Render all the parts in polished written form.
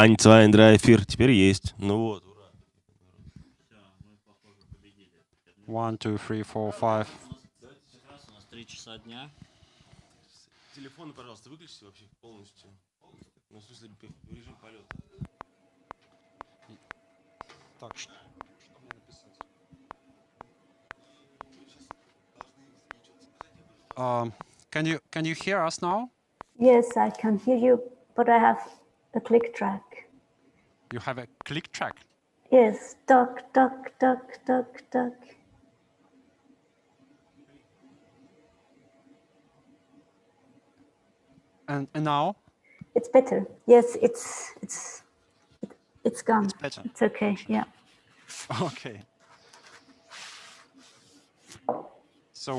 1, 2, 3, 4. Теперь есть. Ну вот, ура. 1, 2, 3, 4, 5. Сейчас у нас 3 часа дня. Телефоны, пожалуйста, выключите вообще полностью. Ну, в смысле, в режим полета. Так, что мне написать? Can you hear us now? Yes, I can hear you, but I have a click track. You have a click track? Yes, duck, duck, duck, duck, duck. And now? It's better. Yes, it's gone. It's better. It's okay. Yeah. Okay. So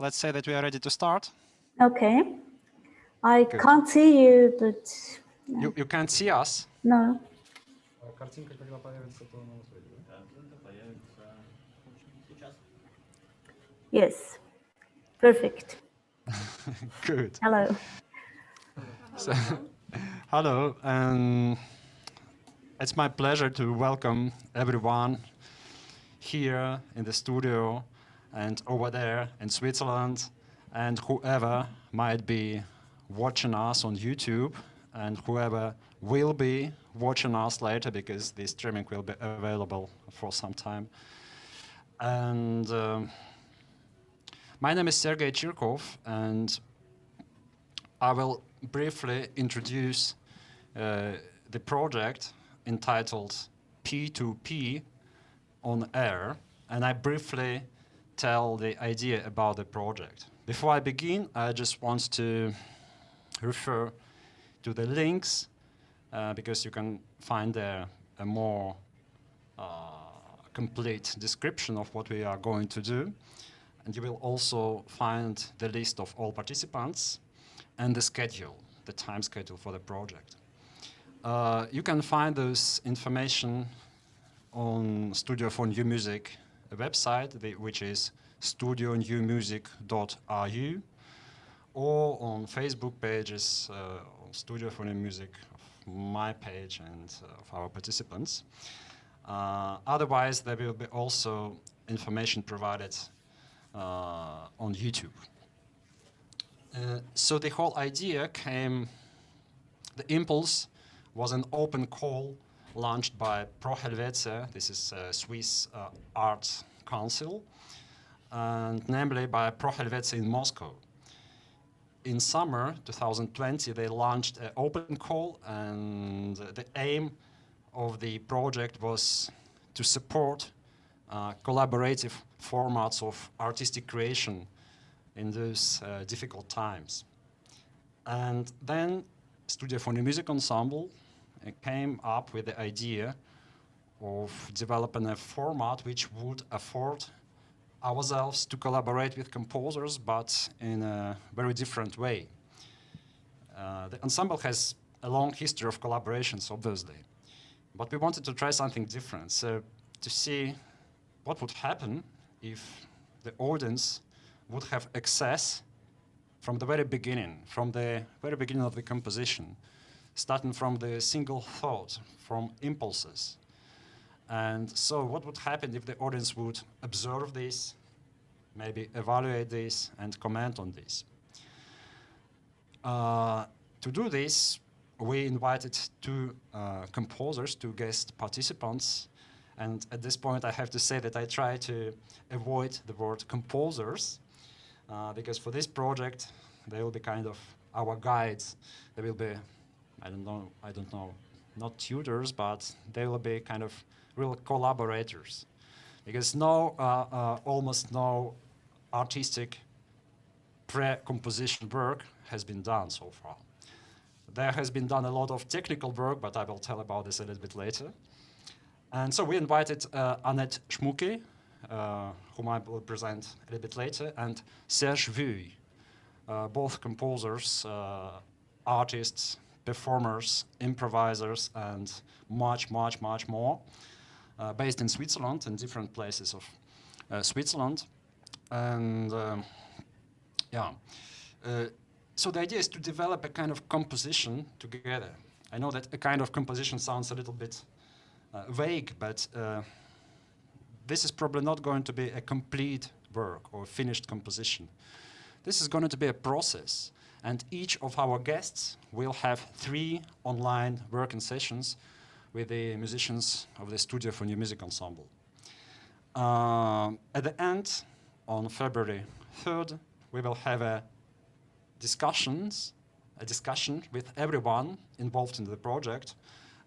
let's say that we are ready to start. Okay. I Good. can't see you, but You can't see us? no. Yes. Perfect. Good. Hello. So, hello, and it's my pleasure to welcome everyone here in the studio and over there in Switzerland, and whoever might be watching us on YouTube and whoever will be watching us later, because the streaming will be available for some time. And my name is Sergey Zhirkov, and I will briefly introduce the project entitled P2P on AIR, and I briefly tell the idea about the project. Before I begin, I just want to refer to the links because you can find there a more complete description of what we are going to do. And you will also find the list of all participants and the schedule, the time schedule for the project. You can find this information on Studio for New Music website, which is studionewmusic.ru, or on Facebook pages, Studio for New Music, my page, and of our participants. Otherwise, there will be also information provided on YouTube. So the whole idea the impulse was an open call launched by Pro Helvetia, this is a Swiss Arts Council, and namely by Pro Helvetia in Moscow. In summer 2020, they launched an open call, and the aim of the project was to support collaborative formats of artistic creation in those difficult times. And then Studio for New Music Ensemble came up with the idea of developing a format which would afford ourselves to collaborate with composers, but in a very different way. The ensemble has a long history of collaborations, obviously, but we wanted to try something different. So to see what would happen if the audience would have access from the very beginning of the composition, starting from the single thought, from impulses. And so what would happen if the audience would observe this, maybe evaluate this, and comment on this? To do this, we invited two composers, two guest participants. And at this point, I have to say that I try to avoid the word composers, because for this project, they will be kind of our guides. They will be, I don't know, not tutors, but they will be kind of real collaborators. Because almost no artistic pre-composition work has been done so far. There has been done a lot of technical work, but I will tell about this a little bit later. And so we invited Annette Schmucke, whom I will present a little bit later, and Sergej, both composers, artists, performers, improvisers, and much, much, much more, based in Switzerland and different places of Switzerland. And so the idea is to develop a kind of composition together. I know that a kind of composition sounds a little bit vague, but this is probably not going to be a complete work or finished composition. This is going to be a process, and each of our guests will have 3 online working sessions with the musicians of the Studio for New Music Ensemble. At the end, on February 3rd, we will have a discussion with everyone involved in the project,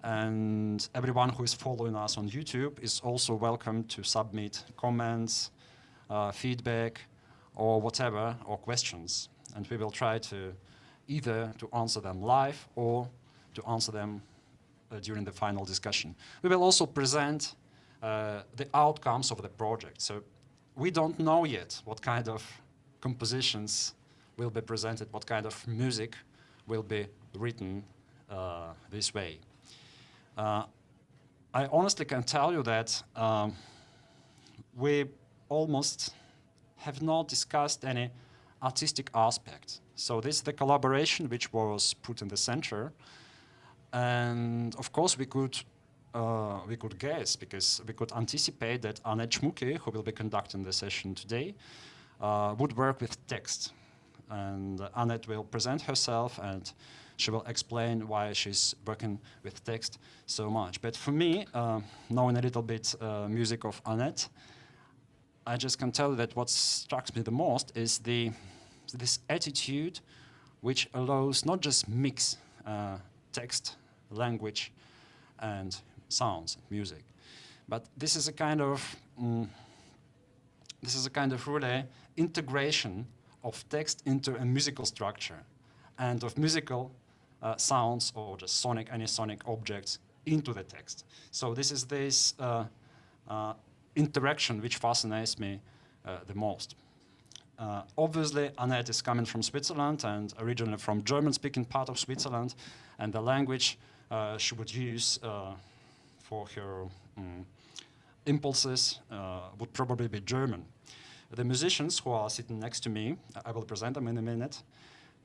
and everyone who is following us on YouTube is also welcome to submit comments, feedback, or whatever, or questions. And we will try to either to answer them live or to answer them during the final discussion. We will also present the outcomes of the project. So we don't know yet what kind of compositions will be presented, what kind of music will be written this way. I honestly can tell you that we almost have not discussed any artistic aspect. So this is the collaboration which was put in the center. And of course we could guess, because we could anticipate that Annette Schmucke, who will be conducting the session today, would work with text. And Annette will present herself and she will explain why she's working with text so much. But for me, knowing a little bit music of Annette, I just can tell you that what strikes me the most is this attitude which allows not just mix text, language, and sounds, music, but this is a kind of really integration of text into a musical structure, and of musical sounds or just any sonic objects into the text. So this is this interaction which fascinates me the most. Obviously, Annette is coming from Switzerland and originally from German-speaking part of Switzerland, and the language she would use for her impulses would probably be German. The musicians who are sitting next to me, I will present them in a minute,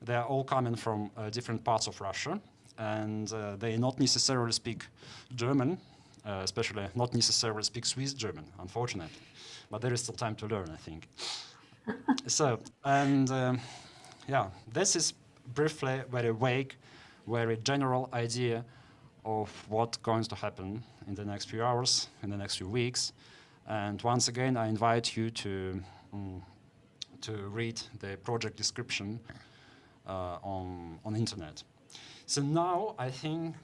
they are all coming from different parts of Russia, and they not necessarily speak German, especially not necessarily speak Swiss German, unfortunately. But there is still time to learn, I think. So, and yeah, this is briefly very vague, very general idea of what's going to happen in the next few hours, in the next few weeks. And once again, I invite you to read the project description on internet. So now I think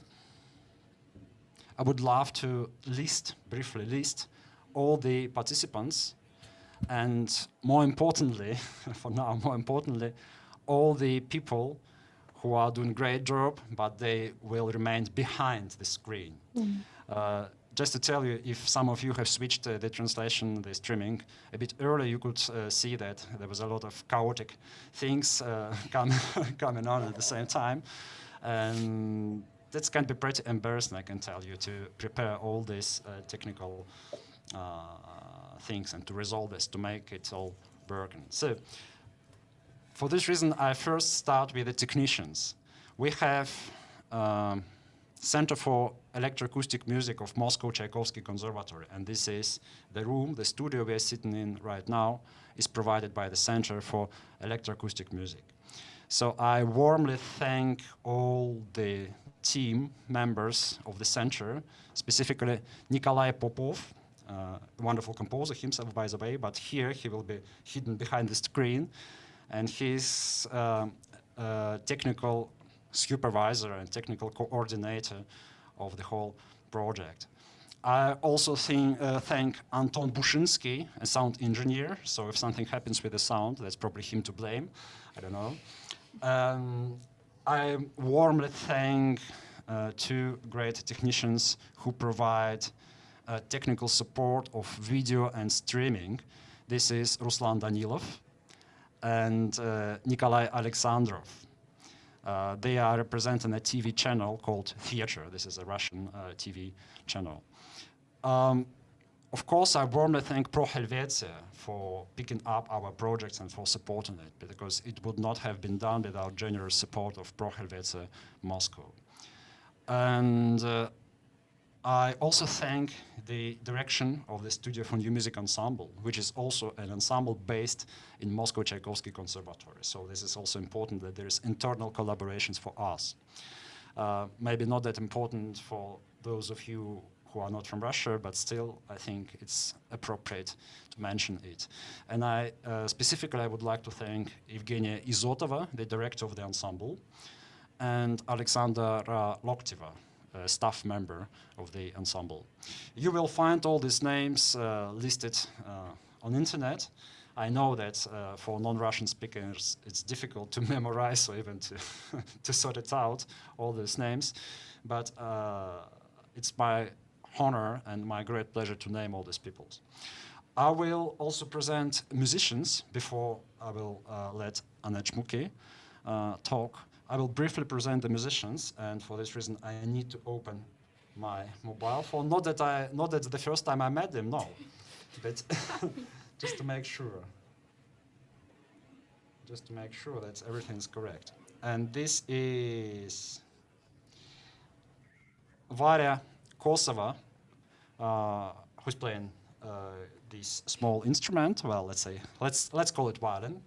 I would love to briefly list all the participants, and more importantly, for now, all the people who are doing a great job, but they will remain behind the screen. Just to tell you, if some of you have switched the translation, the streaming, a bit earlier, you could see that there was a lot of chaotic things coming on at the same time. And that can be pretty embarrassing, I can tell you, to prepare all these technical things and to resolve this, to make it all working. So, for this reason, I first start with the technicians. We have Center for Electroacoustic Music of Moscow Tchaikovsky Conservatory, and this is the room, the studio we are sitting in right now, is provided by the Center for Electroacoustic Music. So I warmly thank all the team members of the center, specifically Nikolay Popov, a wonderful composer himself, by the way, but here he will be hidden behind the screen, and he's technical supervisor and technical coordinator of the whole project. I also thank Anton Bushinsky, a sound engineer, so if something happens with the sound, that's probably him to blame, I don't know. I warmly thank 2 great technicians who provide technical support of video and streaming. This is Ruslan Danilov and Nikolay Alexandrov. They are representing a TV channel called Theater. This is a Russian TV channel. Of course, I warmly thank Pro Helvetia for picking up our projects and for supporting it, because it would not have been done without generous support of Pro Helvetia Moscow. And I also thank the direction of the Studio for New Music Ensemble, which is also an ensemble based in Moscow Tchaikovsky Conservatory. So this is also important that there's internal collaborations for us. Maybe not that important for those of you who are not from Russia, but still I think it's appropriate to mention it. And specifically I would like to thank Evgenia Izotova, the director of the ensemble, and Alexandra Loktiva, a staff member of the ensemble. You will find all these names listed on internet. I know that for non-Russian speakers it's difficult to memorize or even to sort it out, all these names, but it's my honor and my great pleasure to name all these people. I will also present musicians before I will let Annette Schmucke talk. I will briefly present the musicians, and for this reason I need to open my mobile phone. Not that the first time I met them, no, but just to make sure. Just to make sure that everything's correct. And this is Varvara Kosova, who's playing this small instrument. Well, let's call it violin.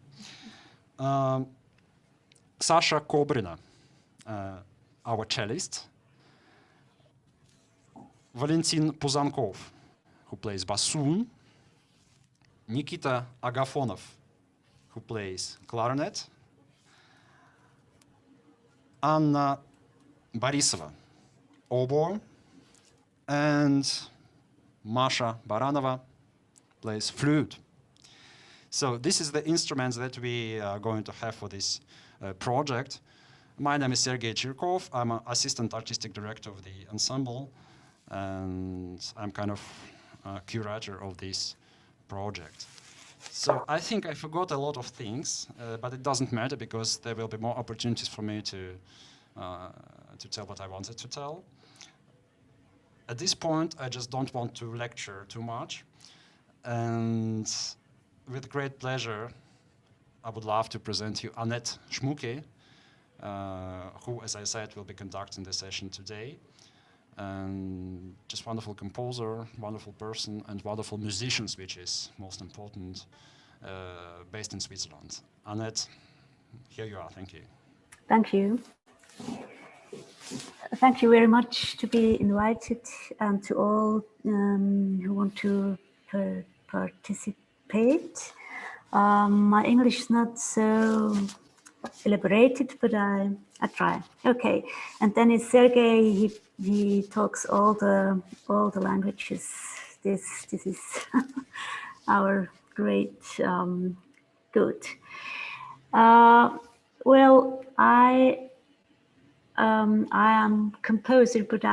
Sasha Kobrina, our cellist. Valentin Puzankov, who plays bassoon. Nikita Agafonov, who plays clarinet. Anna Borisova, oboe. And Masha Baranova plays flute. So this is the instruments that we are going to have for this project. My name is Sergey Zhirkov. I'm an assistant artistic director of the ensemble, and I'm kind of a curator of this project. So I think I forgot a lot of things, but it doesn't matter because there will be more opportunities for me to tell what I wanted to tell. At this point, I just don't want to lecture too much, and with great pleasure, I would love to present you Annette Schmucke, who, as I said, will be conducting the session today. And just wonderful composer, wonderful person, and wonderful musicians, which is most important, based in Switzerland. Annette, here you are. Thank you. Thank you. Thank you very much to be invited, and to all who want to participate. My English is not so elaborated, but I try. Okay, and then is Sergey. He talks all the languages. This is our great good. Well, I am composer, but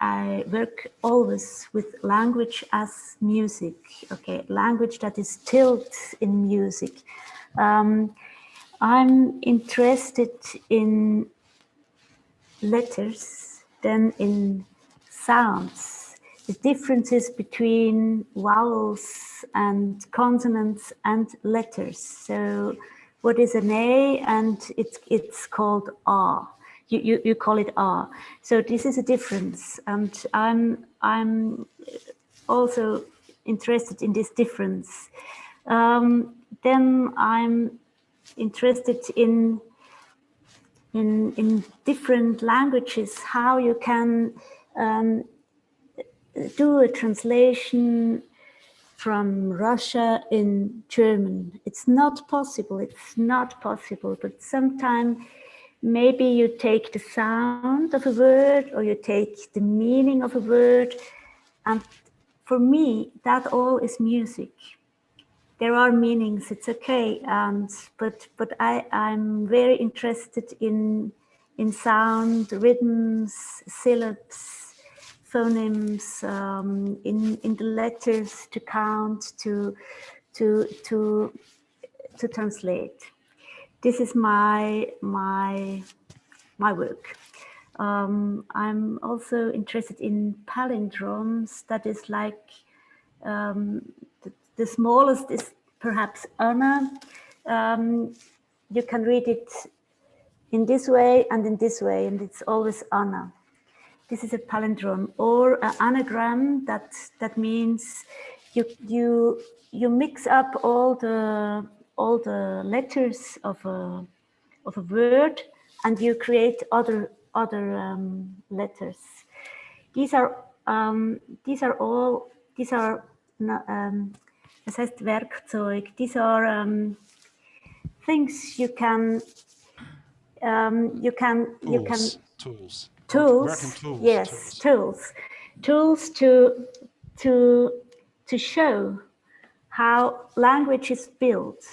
I work always with language as music. Okay, language that is tilled in music. I'm interested in letters, then in sounds, the differences between vowels and consonants and letters. So what is an A, and it's called A. You call it A. So this is a difference, and I'm also interested in this difference. Then I'm interested in different languages, how you can do a translation from Russia in German. It's not possible, but sometimes maybe you take the sound of a word or you take the meaning of a word, and for me, that all is music. There are meanings, it's okay, but I'm very interested in sound, rhythms, syllables, phonemes, in the letters to count, to translate. This is my work. I'm also interested in palindromes. That is like the smallest is perhaps Anna. You can read it in this way and in this way, and it's always Anna. this is a palindrome or an anagram. That means you mix up all the letters of a word, and you create other letters. These are das heißt Werkzeug. These are things you can Tools. Yes, tools to show how language is built.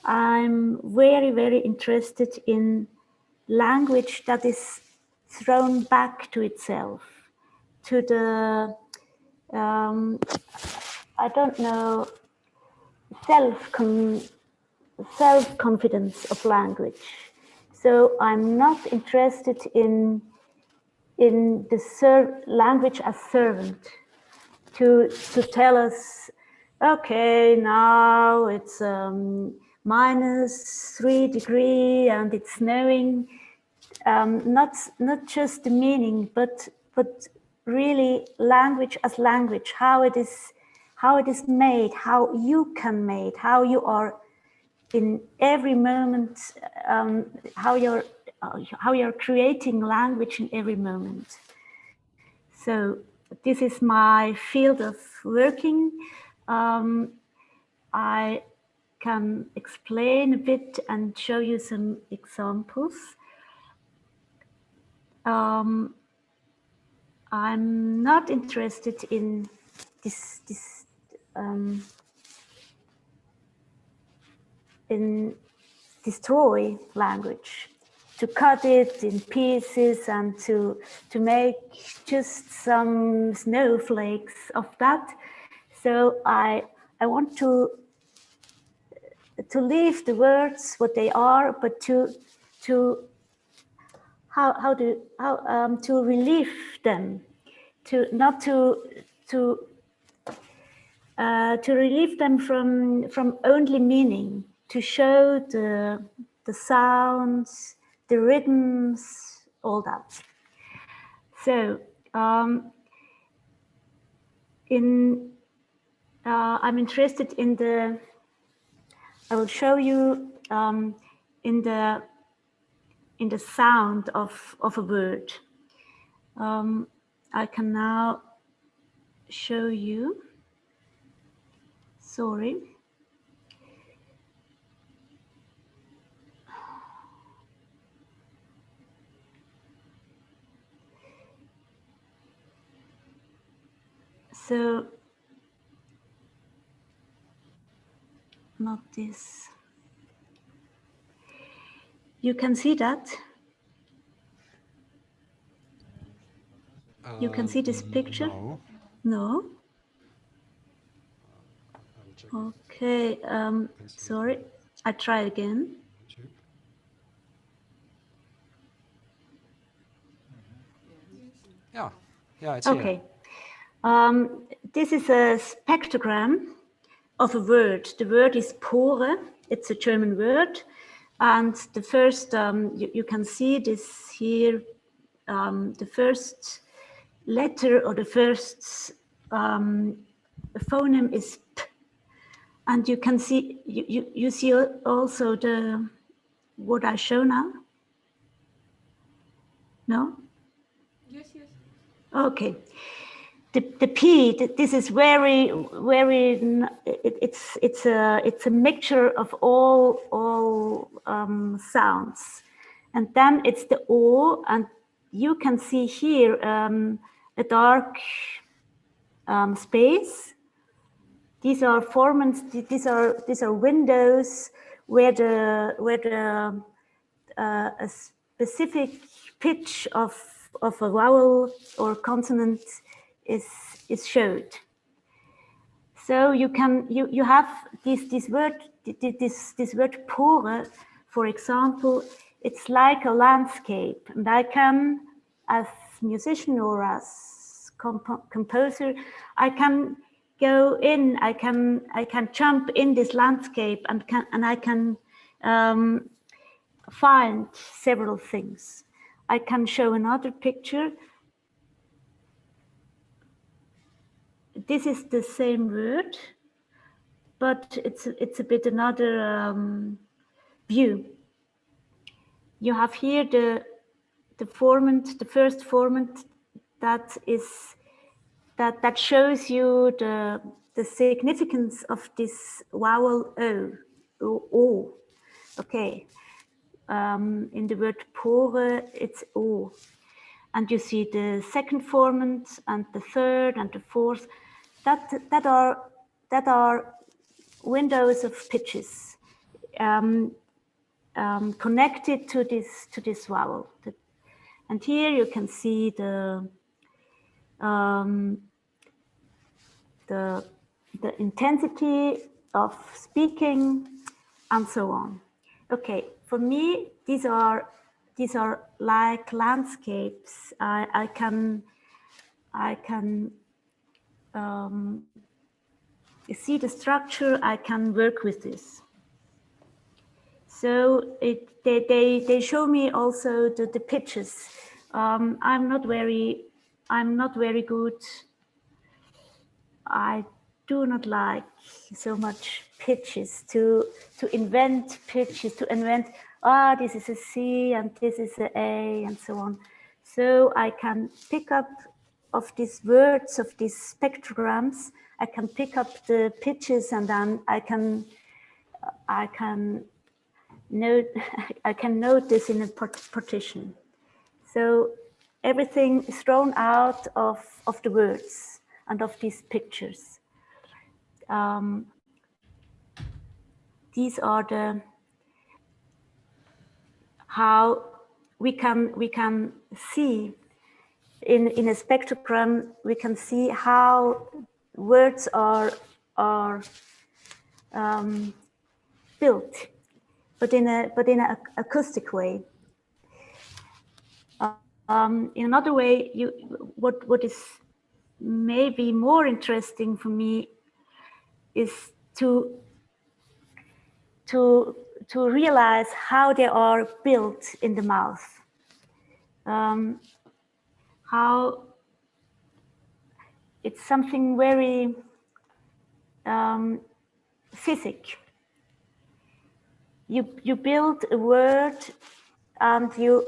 I'm very, very interested in language that is thrown back to itself, to the I don't know, self-confidence of language. So I'm not interested in the language as servant to tell us, okay, now it's -3 degrees and it's snowing. Not just the meaning, but really language as language, how it is made, how you can make, how you are in every moment, how you're creating language in every moment. So this is my field of working. I can explain a bit and show you some examples. I'm not interested in in destroy language, to cut it in pieces and to make just some snowflakes of that. So I want to leave the words what they are, but to relieve them, to relieve them from only meaning, to show the sounds, the rhythms, all that. So I'm interested in I will show you in the sound of a word. I can now show you. Sorry. So, not this. You can see that. You can see this picture? No. Okay, sorry, I try again. Yeah, it's okay. This is a spectrogram of a word. The word is Pore. It's a German word. And the first, you can see this here, the first letter or the first phoneme is P. And you can see, you see also what I show now? No? Yes. Okay. The P, this is very, it's a mixture of all sounds. And then it's the O, and you can see here a dark space. These are formants. These are windows where a specific pitch of a vowel or consonant is showed. So you have this word Pore, for example. It's like a landscape, and I can, as musician or as composer, I can go in, I can jump in this landscape and I can find several things. I can show another picture. this is the same word, but it's a bit another view. You have here the formant, the first formant that shows you the significance of this vowel o. Okay. In the word pore, it's o. And you see the second formant and the third and the fourth. That are windows of pitches connected to this vowel. And here you can see the intensity of speaking and so on. Okay, for me, these are like landscapes. I can see the structure. I can work with this. So they show me also the pitches. I'm not very good. I do not like so much pitches to invent pitches, to invent, this is a C and this is a A and so on. So I can pick up of these words, of these spectrograms, I can pick up the pitches and then I can note this in a partition. So everything is thrown out of the words and of these pictures. These are how we can see in a spectrogram. We can see how words are built, but in an acoustic way. In another way, what is maybe more interesting for me is to realize how they are built in the mouth. How it's something very physic. You build a word and you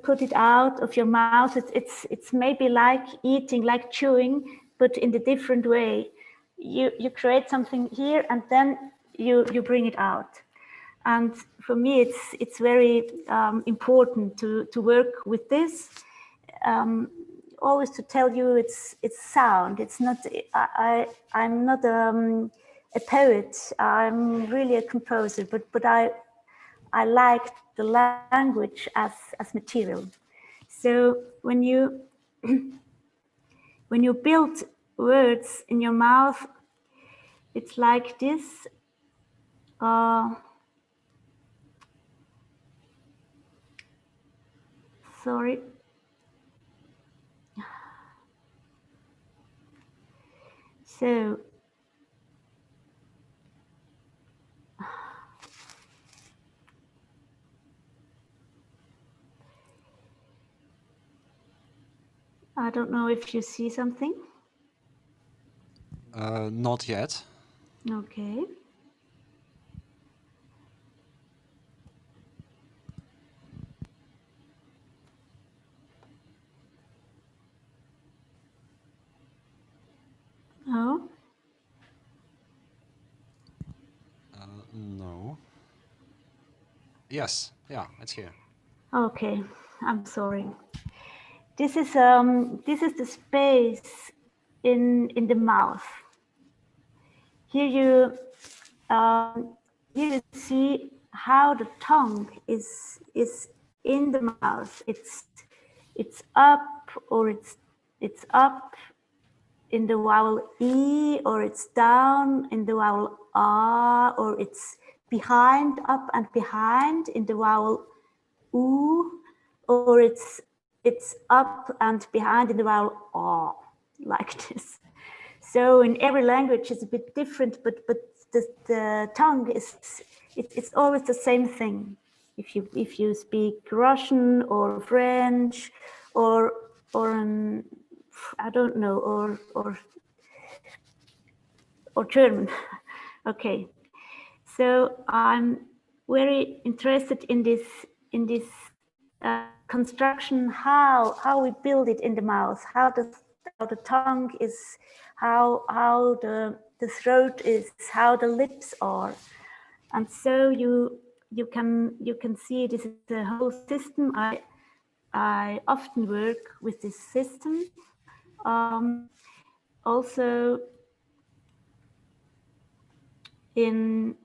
put it out of your mouth. It's maybe like eating, like chewing, but in a different way. You create something here and then you bring it out. And for me, it's very important to work with this. Always to tell you it's sound. It's not. I'm not a poet. I'm really a composer. But I like the language as material. So when you build words in your mouth, it's like this. Sorry. So I don't know if you see something. Not yet. Okay. Oh. No. Yes. Yeah, it's here. Okay. I'm sorry. This is the space in the mouth. Here you see how the tongue is in the mouth. It's up or it's up in the vowel E, or it's down in the vowel A, or it's behind, up and behind in the vowel U, or it's up and behind in the vowel A, like this. So in every language it's a bit different, but the tongue it's always the same thing. If you speak Russian or French or I don't know, or or German. Okay, so I'm very interested in this construction, how we build it in the mouth, how the tongue is, how the throat is, how the lips are, and so you can see this is the whole system. I often work with this system. Also in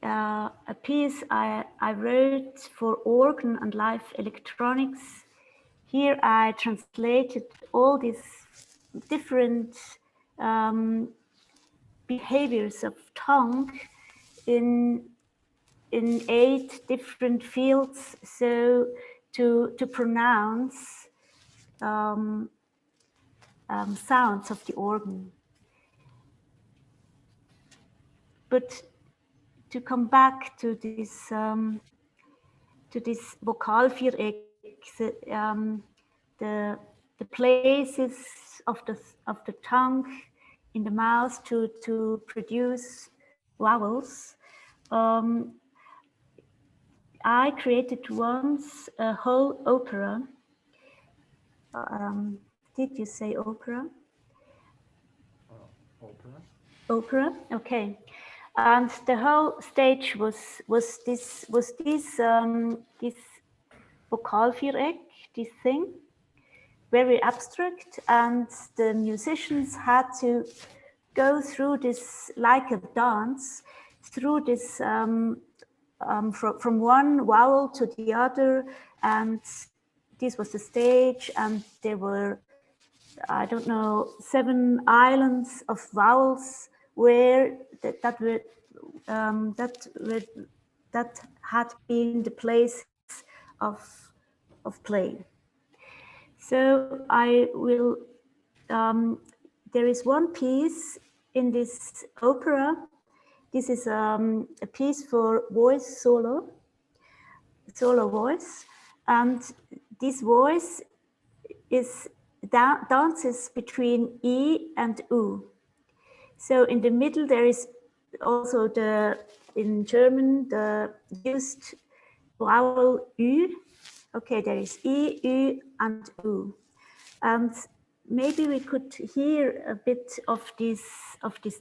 a piece I wrote for organ and live electronics. Here I translated all these different behaviors of tongue in 8 different fields, so to pronounce sounds of the organ. But to come back to this Vokalviereck, the places of the tongue in the mouth to produce vowels. I created once a whole opera. Did you say opera? Opera. Opera, okay. And the whole stage was this Vokalviereck, this thing, very abstract, and the musicians had to go through this like a dance, through this from one vowel to the other, and this was the stage, and there were, I don't know, 7 islands of vowels where that had been the place of play. So I will. There is one piece in this opera. This is a piece for voice solo voice, and this voice is dances between E and U. So in the middle there is also in German the used vowel U. Okay, there is E, U, and U, and maybe we could hear a bit of this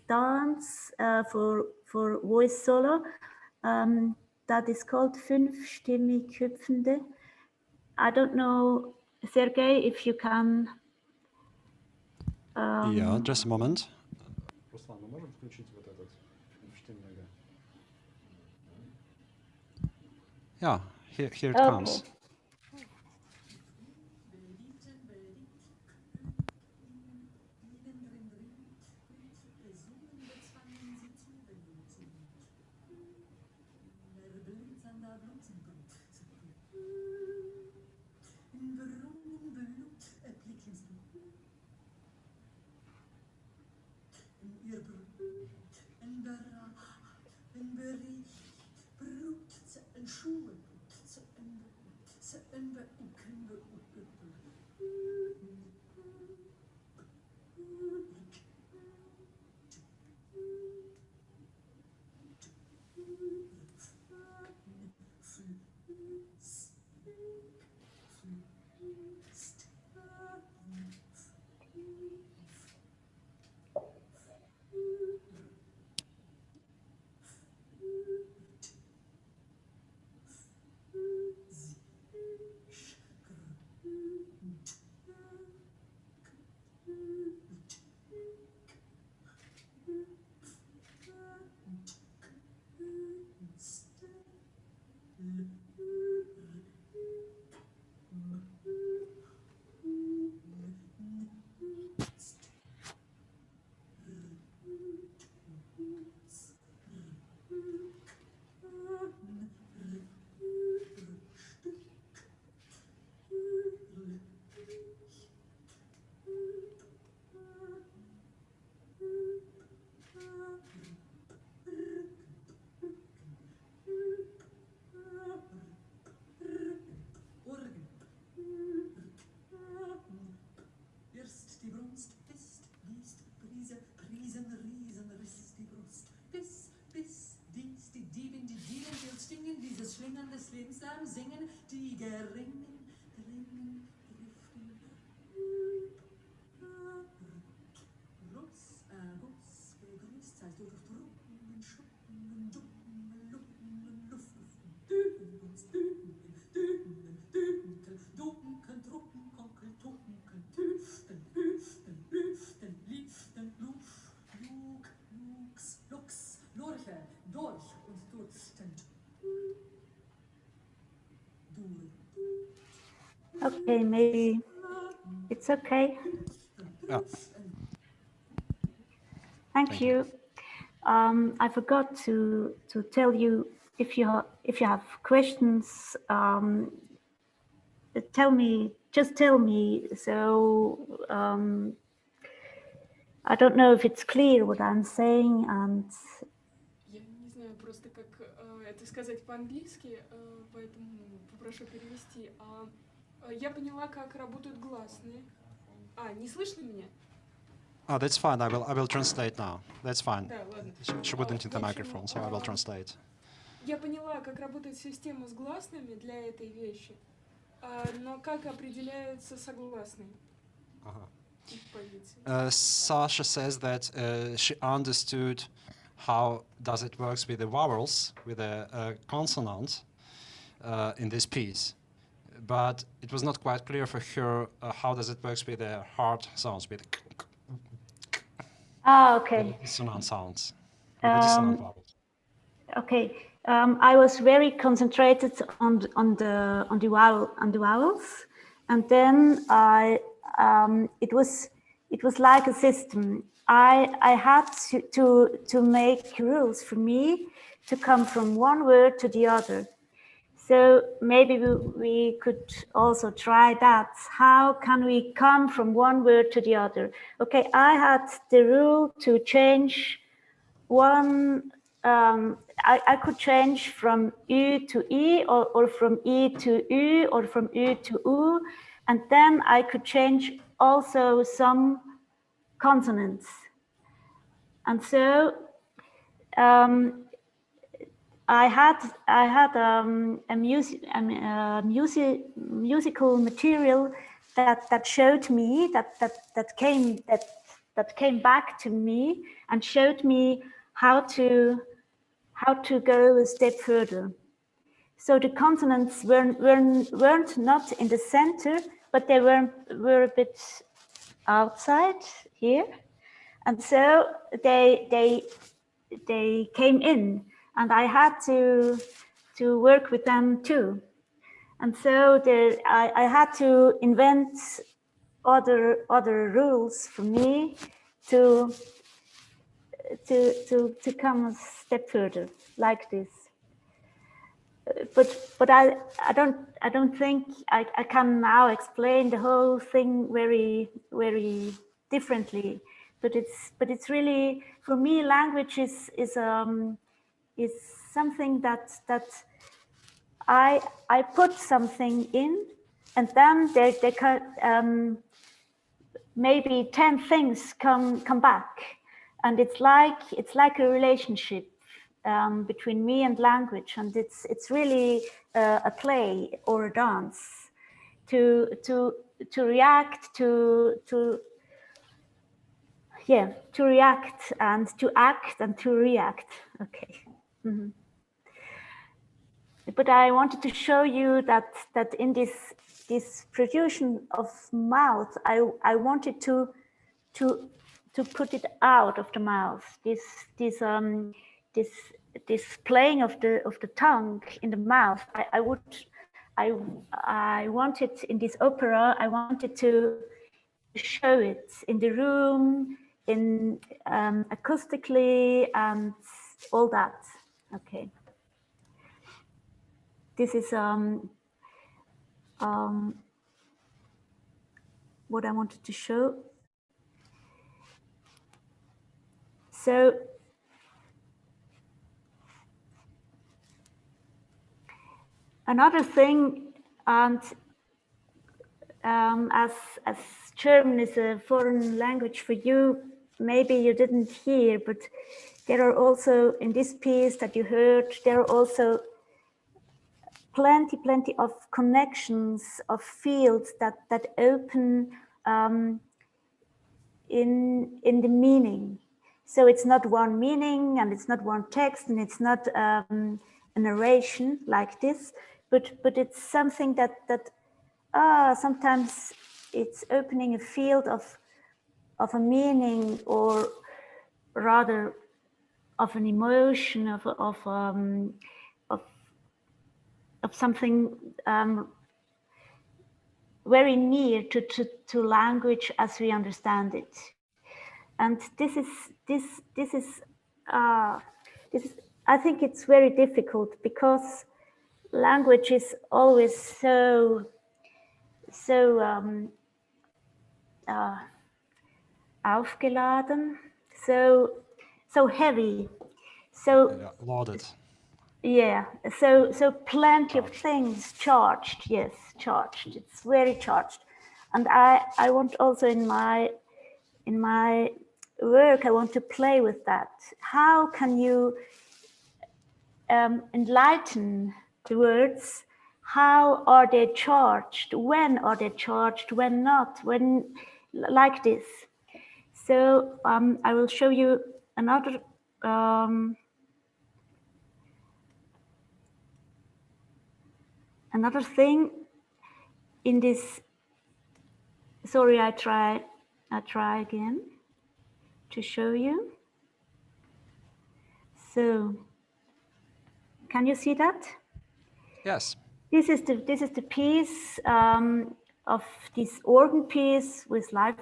dance for voice solo. That is called fünfstimmig hüpfende. I don't know, Sergey, if you can. Yeah, just a moment. Yeah, here it comes. gemeinsam singen, die Geringen, Geringen, Griften, Russ, begrüßt, heißt du Drucken, Schuppen, Ducken, Lucken, Luft, Düken, Düken, Düken, Ducken, Drucken, Konkel, Tucken, Tüften, Hüften, Hüften, Lieften, Luf, Lug, Lux, Lux, Lurche, Dolch und Dutzend. Okay, maybe it's okay. Yeah. Thank you. I forgot to tell you, if you have questions, just tell me. So I don't know if it's clear what I'm saying, and Я не знаю просто, как это сказать по-английски, поэтому попрошу перевести. Я поняла, как работают гласные. Не слышно меня? Oh, that's fine. I will translate now. That's fine. Да, ладно. She wouldn't hit the microphone, so I will translate. Я поняла, как работает система с гласными для этой вещи, но как определяются согласные? Их позиции. Sasha says that she understood how does it works with the vowels, with the consonant in this piece. But it was not quite clear for her how does it works with the hard sounds, with okay. the dissonant sounds, with the dissonant vowels. Okay, I was very concentrated on the vowels, and then it was like a system. I had to make rules for me to come from one word to the other. So maybe we could also try that. How can we come from one word to the other? Okay, I had the rule to change one. I could change from U to E, or from E to U, or from U to U, and then I could change also some consonants. And so I had a musical material that showed me that came back to me and showed me how to go a step further. So the consonants weren't not in the center, but they were a bit outside here, and so they came in, and I had to work with them too. And so I had to invent other rules for me to come a step further, like this. But I don't think I can now explain the whole thing very differently. But it's really, for me, language is something that I put something in, and then they maybe 10 things come back, and it's like a relationship between me and language, and it's really a play or a dance to react to react and to act and to react. Okay. Mm-hmm. But I wanted to show you that in this protrusion of mouth, I wanted to put it out of the mouth. This playing of the tongue in the mouth. I wanted in this opera. I wanted to show it in the room, in acoustically and all that. Okay. This is what I wanted to show. So another thing, and as German is a foreign language for you, maybe you didn't hear, but there are also, in this piece that you heard, there are also plenty of connections, of fields that open in the meaning. So it's not one meaning, and it's not one text, and it's not a narration like this, but it's something that sometimes it's opening a field of a meaning, or rather of an emotion, of something very near to language as we understand it. And this is I think it's very difficult, because language is always so aufgeladen, so heavy, so Loaded. yeah, so plenty of things charged. Yes, charged. It's very charged, and I want also in my work, I want to play with that. How can you enlighten the words? How are they charged? When are they charged? When not? When, like this. So I will show you another another thing in this. Sorry, I try again to show you. So, can you see that? Yes. This is the piece of this organ piece with live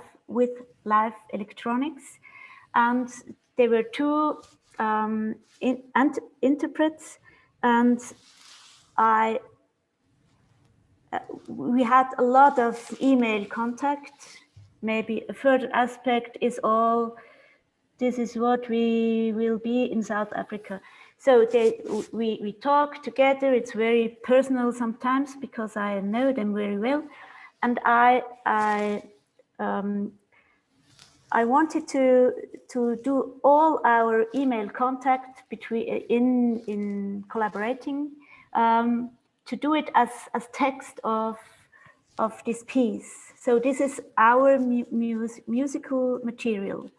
electronics, and there were two interprets, and we had a lot of email contact. Maybe a further aspect is this is what we will be in South Africa. So we talk together. It's very personal sometimes, because I know them very well, and I wanted to do all our email contact in collaborating, to do it as text of this piece. So this is our musical material.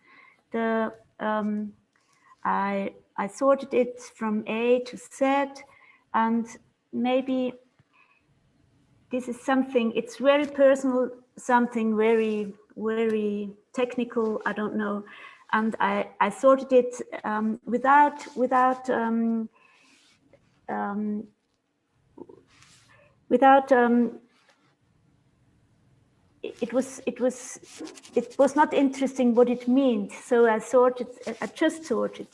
I sorted it from A to Z, and maybe this is something, it's very personal, something very, very technical, I don't know. And I sorted it without it was not interesting what it means. So I just sorted.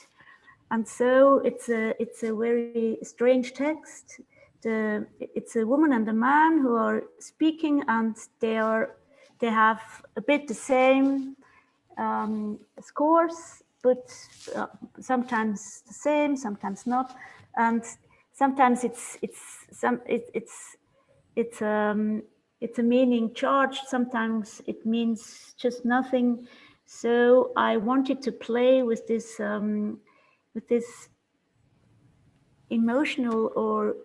And so it's a very strange text. It's a woman and a man who are speaking, and they have a bit the same scores, but sometimes the same, sometimes not, and sometimes it's a meaning charged. Sometimes it means just nothing. So I wanted to play with this emotional or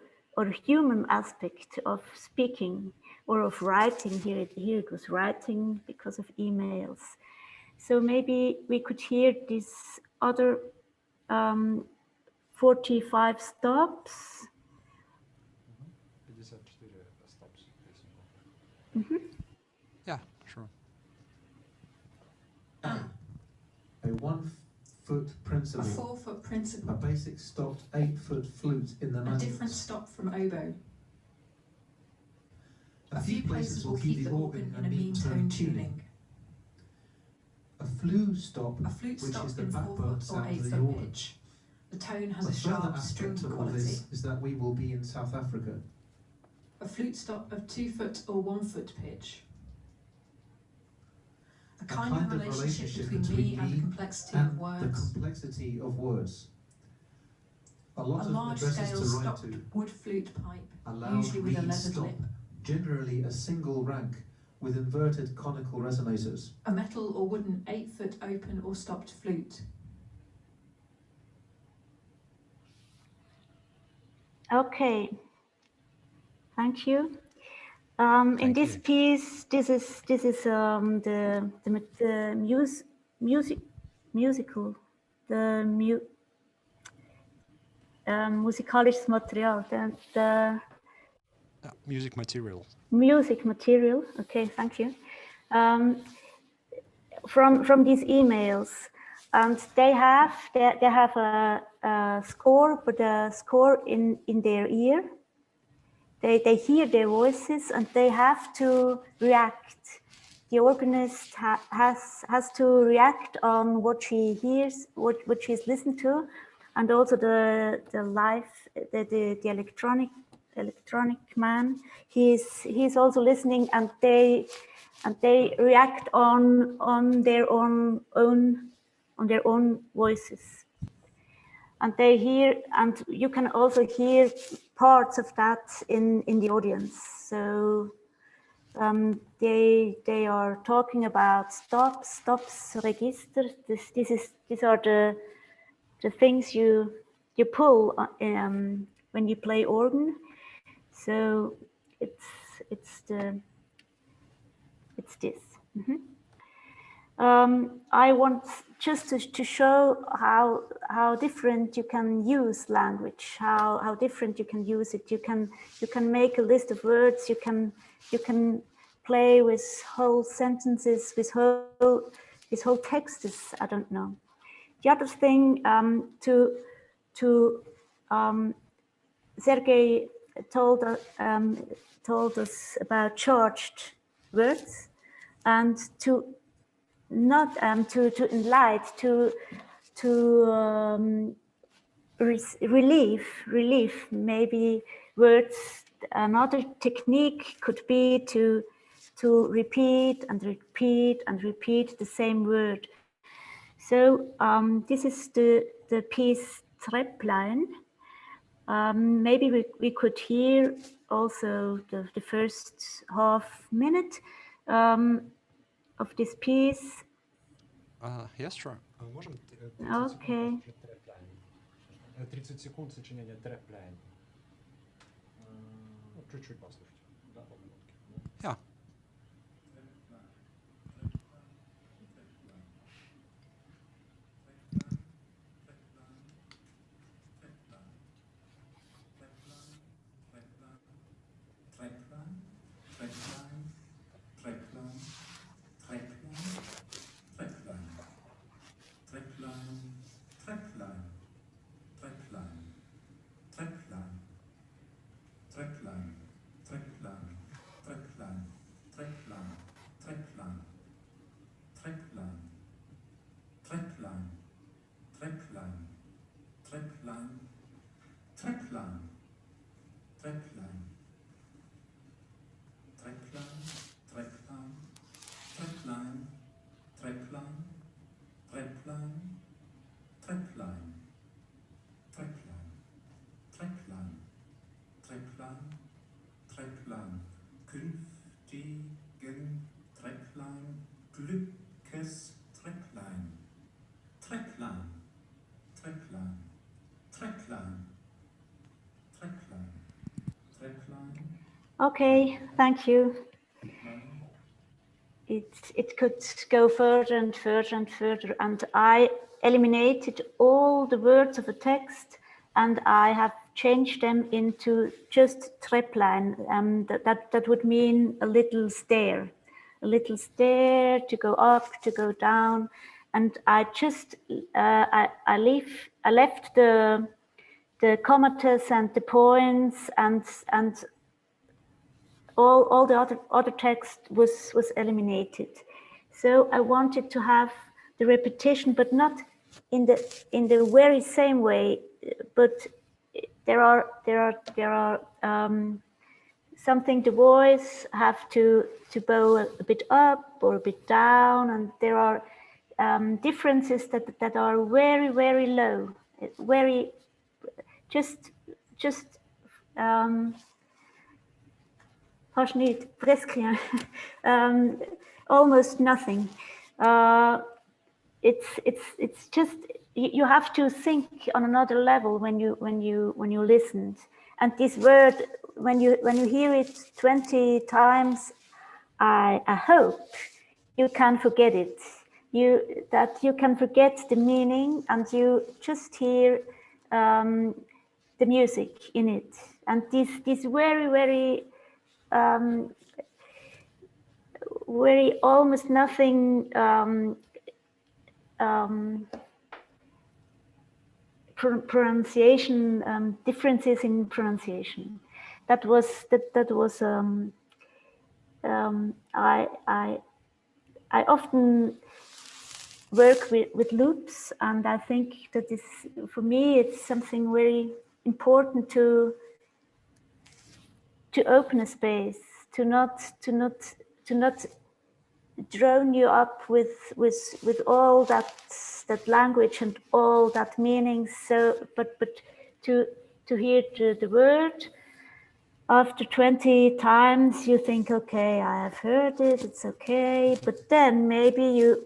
human aspect of speaking or of writing. Here it was writing because of emails. So maybe we could hear these other 45 stops. Yeah, sure. A 1 foot principle. A 4 foot principle. A basic stopped 8 foot flute in the A notes. different stop from oboe. A few places will keep the organ in a mean tone tuning. A flute stop, which is the backbone sound of the organ. Pitch. The tone has A a further sharp string aspect of all quality. this is that we will be in South Africa. A flute stop of 2 foot or 1 foot pitch. A kind of relationship between me and the complexity of words. The complexity of words. A lot A of large addresses scale to write stopped to. wood flute pipe, A loud usually with a reed leathered stop, lip. generally a single rank with inverted conical resonators. A metal or wooden 8 foot open or stopped flute. Okay. Thank you. In this piece, this is the musical, the musikalisches Material, the music material. Music material. Okay, thank you. From these emails, and they have a score, but a score in their ear. They hear their voices and they have to react. The organist has to react on what she hears, what she's listened to, and also the electronic man. He's also listening, and they react on their own voices. And they hear, and you can also hear parts of that in the audience. So they are talking about stops, register. These are the things you pull when you play organ. So it's this. I want just to show how different you can use language, how different you can use it. You can make a list of words. You can play with whole sentences, with whole texts. I don't know. The other thing Sergey told us about charged words, and to not to enlight, to relieve maybe words. Another technique could be to repeat and repeat and repeat the same word. So this is the piece Trepplein. Maybe we could hear also the first half minute of this piece. Yes, sure. Okay. 30 секунд сочинения Trepplein. Чуть-чуть послушайте. Yeah. Okay, thank you. It could go further and further and further, and I eliminated all the words of a text, and I have changed them into just Trepplein. That would mean a little stair to go up, to go down, and I just I left the comatas and the points and all the other text was eliminated. So I wanted to have the repetition, but not in the very same way. But there are something the voice have to bow a bit up or a bit down, and there are differences that are very, very low, very just almost nothing. It's just you have to think on another level when you listened. And this word when you hear it 20 times, I hope you can forget it. That you can forget the meaning and you just hear the music in it. And this very almost nothing pronunciation differences in pronunciation. That was I often work with loops, and I think that is, for me, it's something very important to open a space, to not drown you up with all that language and all that meaning. So, but to hear the word. After 20 times, you think, okay, I have heard it, it's okay. But then maybe you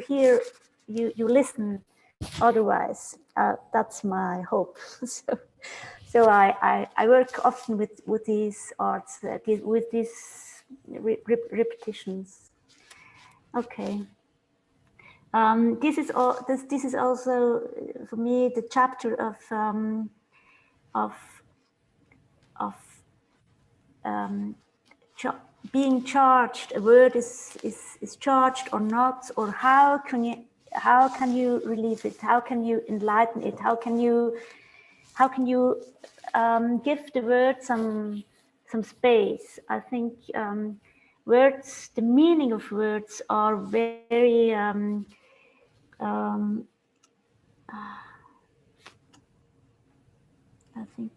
hear, you listen otherwise. That's my hope. So I work often with these arts, with these repetitions. Okay. This is also for me the chapter of being charged. A word is charged or not, or how can you relieve it? How can you enlighten it? How can you give the word some space? I think words, the meaning of words are very I think.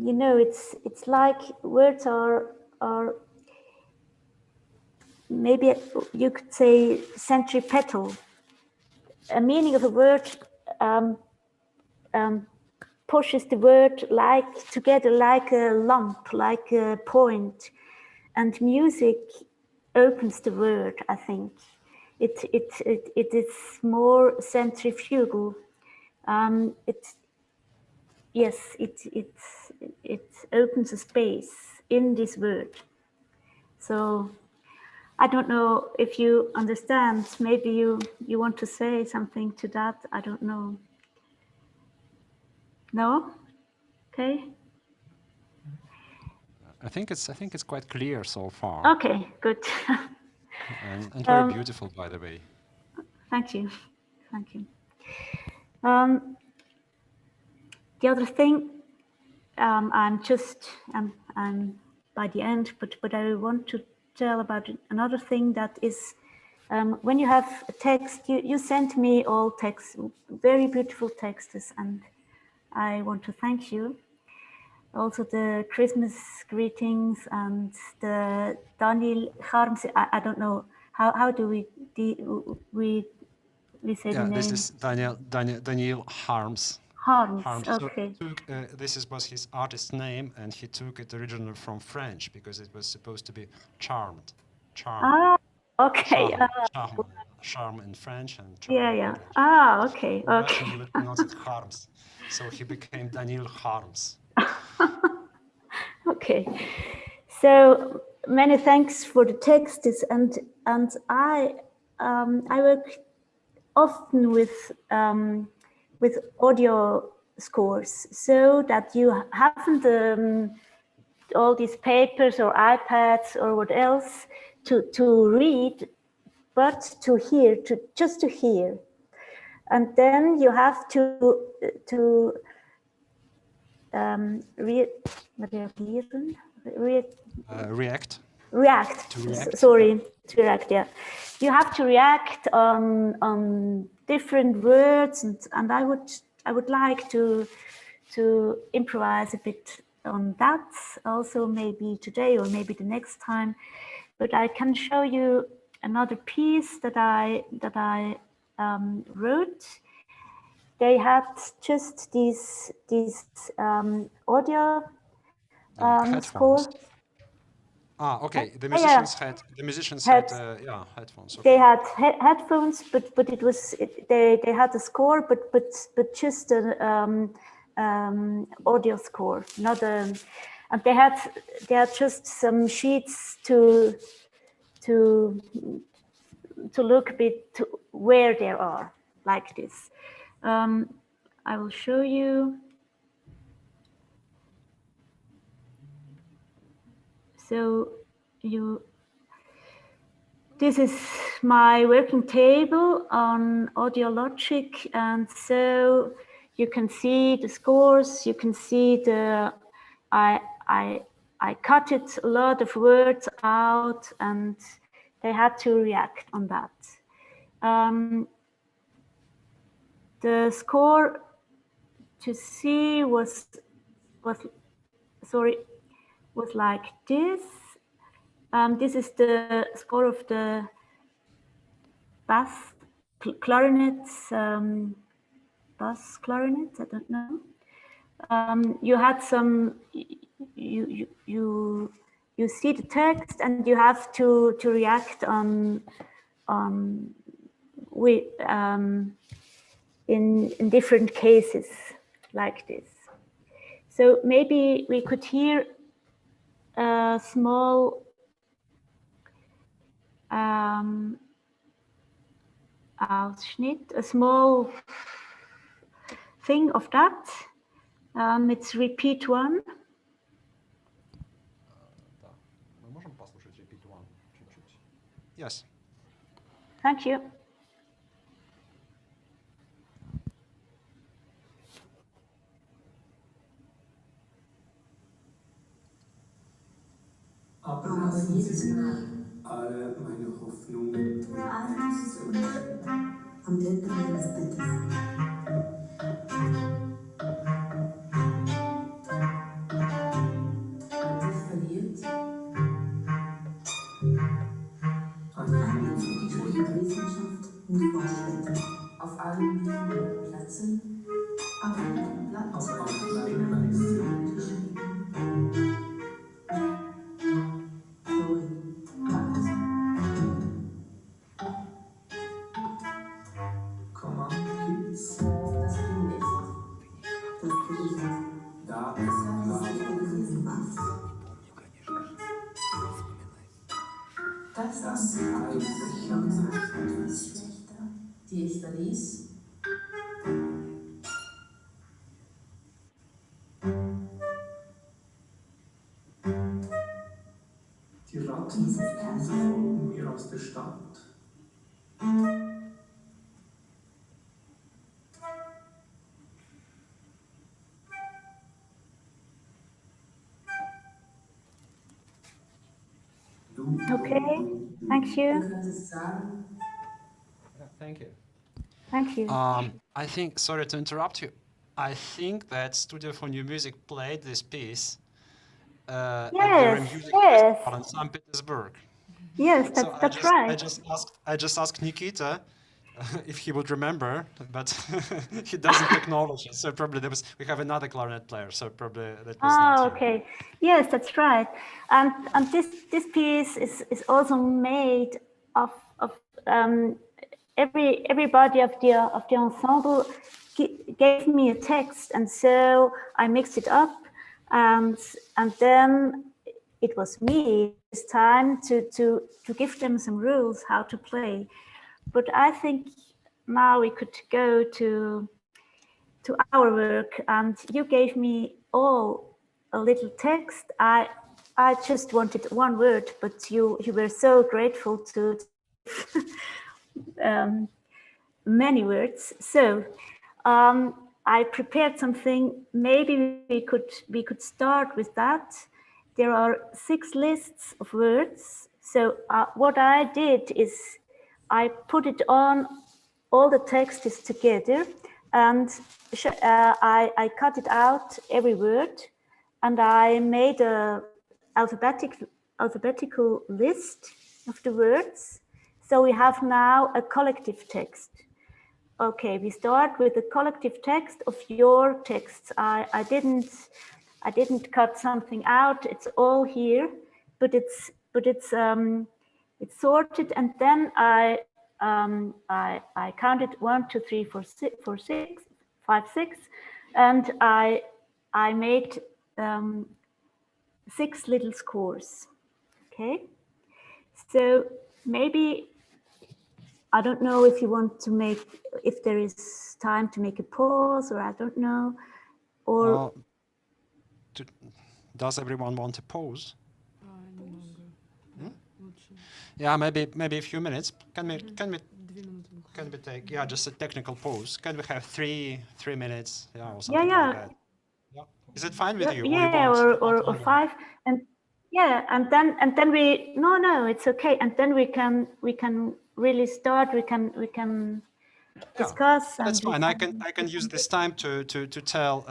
You know, it's like words are maybe you could say centripetal. A meaning of a word pushes the word together like a lump, like a point, and music opens the word. I think it is more centrifugal. It opens a space in this word. So I don't know if you understand. Maybe you want to say something to that. I don't know. No? Okay. I think it's quite clear so far. Okay, good. and very beautiful, by the way. Thank you. Thank you. The other thing, I'm by the end, but I want to tell about another thing that is, when you have a text, you sent me all texts, very beautiful texts, and I want to thank you. Also the Christmas greetings and the Daniel Harms. I don't know how do we say the name. This is Daniel Harms. Harms. Okay. So this was his artist name, and he took it originally from French because it was supposed to be charmed. Ah, okay. Charm in French and charm yeah. in English. Ah, okay. Okay. He would pronounce it Harms, so he became Daniel Harms. Okay. So many thanks for the texts, and I work often with audio scores, so that you haven't all these papers or iPads or what else to read, but to hear, just to hear, and then you have to React. Sorry, to react. Yeah, you have to react on different words, and I would like to improvise a bit on that also, maybe today or maybe the next time. But I can show you another piece that I wrote. They had just these audio score. Ah, okay. The musicians had headphones. Okay. They had headphones, but it was they had a score, but just audio score, not a. And they had just some sheets to look a bit to where they are, like this. I will show you. So this is my working table on Audio Logic, and so you can see the scores. You can see I cut a lot of words out, and they had to react on that. The score to see was like this. This is the score of the bass clarinets, bass clarinets. I don't know. You had some. You see the text, and you have to react on with in different cases like this. So maybe we could hear a small Ausschnitt, a small thing of that. It's repeat one. Yes. Thank you. Aber jedes Mal alle meine Hoffnungen alles am Ende meines Bettes. Man sich verliert. Ein bezüglicher Wissenschaft und Fortschritt. Auf allen diesen Plätzen, auf allen Plätzen meines Ziels. Das ist etwas schlechter, die ich verließ. Die Ratten und Käse folgen mir aus der Stadt. Okay, thank you. Thank you. Thank you. I think, sorry to interrupt you, I think that Studio for New Music played this piece at the Music Festival in St. Petersburg. Yes, that's right. I just asked Nikita if he would remember, but he doesn't acknowledge it. So probably we have another clarinet player, so probably that was not him. Okay. Yes, that's right. And this piece is also made of everybody of the ensemble gave me a text, and so I mixed it up, and then it was me this time to give them some rules how to play. But I think now we could go to our work, and you gave me all a little text. I just wanted one word, but you were so grateful to many words. So I prepared something. Maybe we could start with that. There are 6 lists of words. So what I did is I put it on, all the text is together, and I cut it out, every word, and I made a alphabetical list of the words. So we have now a collective text. Okay, we start with the collective text of your text. I didn't cut something out. It's all here, but it's sorted, and then I counted 1, 2, 3, 4, 6, 5, 6, and I made 6 little scores. Okay, so maybe I don't know if you want to make, if there is time to make a pause, or I don't know, or does everyone want to pause? Yeah, maybe a few minutes. Can we take just a technical pause? Can we have three minutes? Yeah, or something like that. Yeah. Is it fine with you? Yeah, or 5, and yeah, and then we no, it's okay, and then we can really start. We can discuss. That's fine. I can use this time to tell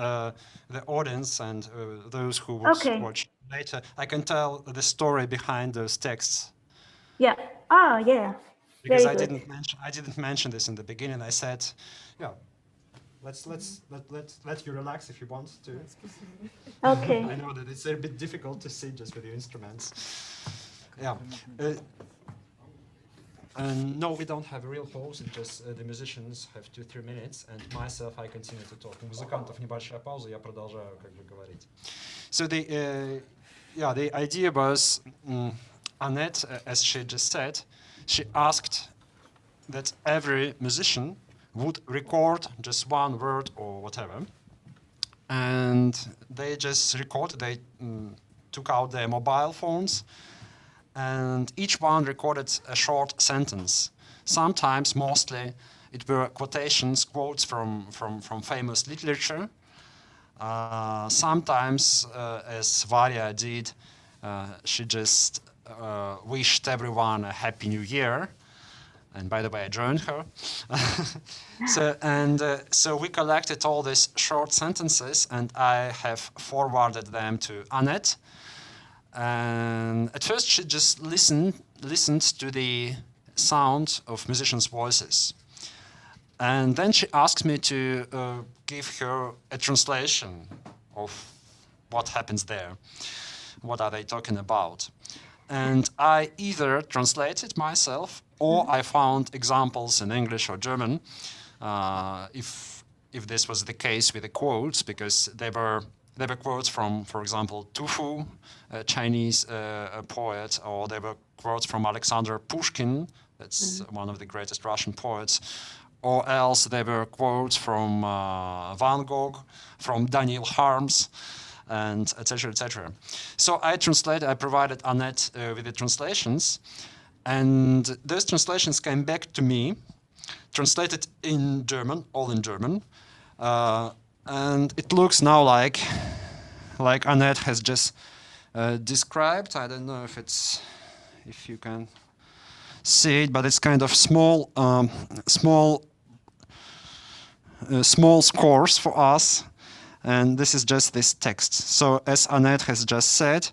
the audience and those who would watch later. I can tell the story behind those texts. Yeah. Oh, yeah. Because I didn't mention this in the beginning. I said, yeah, let you relax if you want to. Okay. I know that it's a bit difficult to sit just with your instruments. Yeah. No, we don't have a real pause. It's just the musicians have 2-3 minutes, and myself, I continue to talk. У музыкантов небольшая пауза, я продолжаю как бы говорить. So the idea was Annette, as she just said, she asked that every musician would record just one word or whatever, and they just recorded. They took out their mobile phones. And each one recorded a short sentence. Sometimes, mostly, it were quotations, quotes from famous literature. Sometimes, as Varya did, she just wished everyone a Happy New Year. And by the way, I joined her. So we collected all these short sentences, and I have forwarded them to Annette. And at first she just listened to the sound of musicians' voices. And then she asked me to give her a translation of what happens there. What are they talking about? And I either translated myself or I found examples in English or German, if this was the case with the quotes, because they were quotes from, for example, Tu Fu, a Chinese poet, or they were quotes from Alexander Pushkin, that's one of the greatest Russian poets, or else they were quotes from Van Gogh, from Daniel Harms, and etc., etc. So I provided Annette with the translations, and those translations came back to me, translated in German, all in German, and it looks now like Annette has just described. I don't know if you can see it, but it's kind of small scores for us, and this is just this text. So as Annette has just said,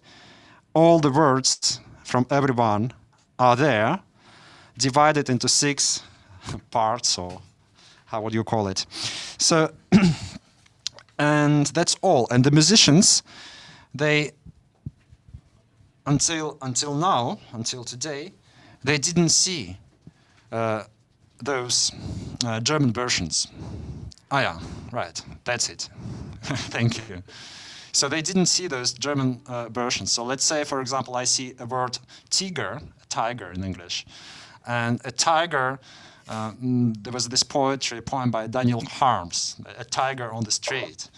all the words from everyone are there, divided into 6 parts, or how would you call it? So. And that's all. And the musicians, they, until now, until today, they didn't see those German versions. Ah, yeah, right, that's it. Thank you. So they didn't see those German versions. So let's say, for example, I see a word tiger in English, and a tiger. There was this poem by Daniel Harms, A Tiger on the Street.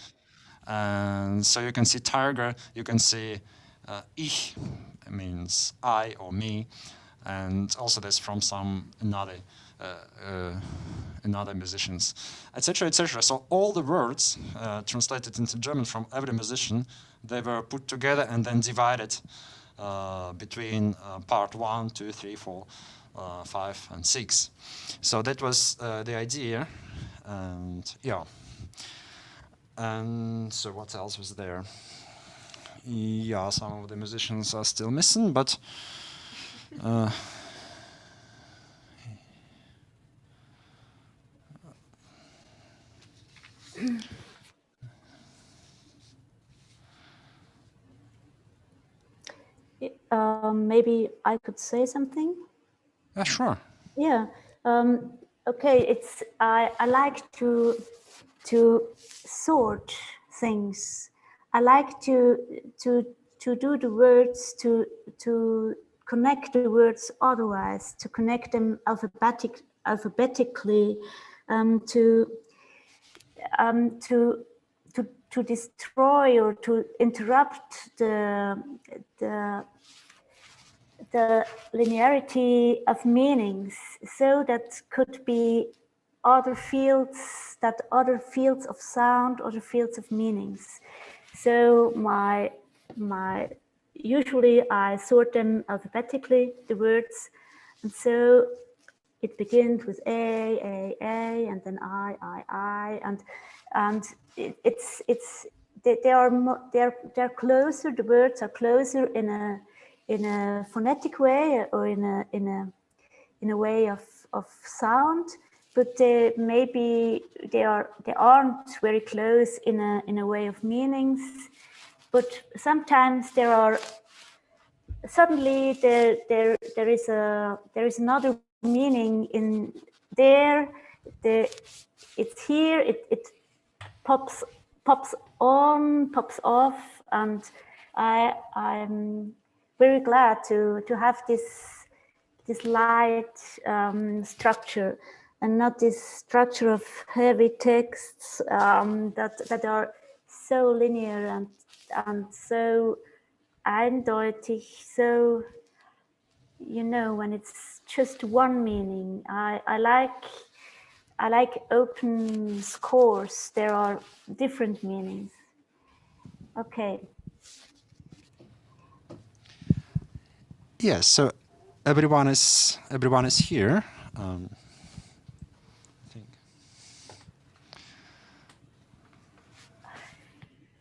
And so you can see tiger, you can see ich, means I or me, and also there's from some another musicians, etc., etc. So all the words translated into German from every musician, they were put together and then divided between part 1, 2, 3, 4, 5, and 6. So that was the idea, and yeah. And so what else was there? Yeah, some of the musicians are still missing, but maybe I could say something. Sure. Yeah. Okay. I like to sort things. I like to do the words, to connect the words otherwise, to connect them alphabetically, to destroy or to interrupt the linearity of meanings, so that could be other fields of sound, other fields of meanings. So usually I sort them alphabetically, the words, and so it begins with A, and then I, and they're closer. The words are closer in a phonetic way, or in a way of sound, but they aren't very close in a way of meanings. But sometimes suddenly there is another meaning in there. It's here. It pops on, pops off, and I'm very glad to have this light structure, and not this structure of heavy texts that are so linear and so eindeutig. So, when it's just one meaning, I like open scores. There are different meanings. Okay. Yes. So everyone is here. I think.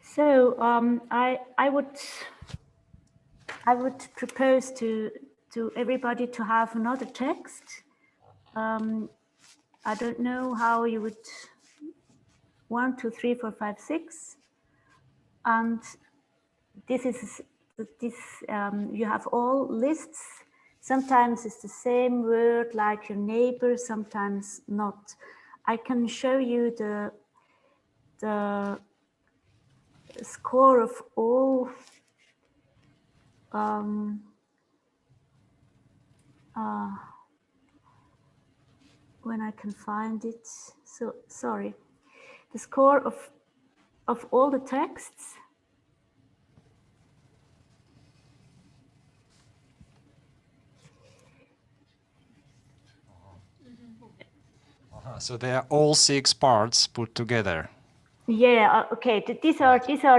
So I would propose to everybody to have another text. I don't know how you would 1, 2, 3, 4, 5, 6, and you have all lists. Sometimes it's the same word like your neighbor, sometimes not. I can show you the score of all when I can find it. So sorry. The score of all the texts. So they are all 6 parts put together. Yeah. Okay. These are these 6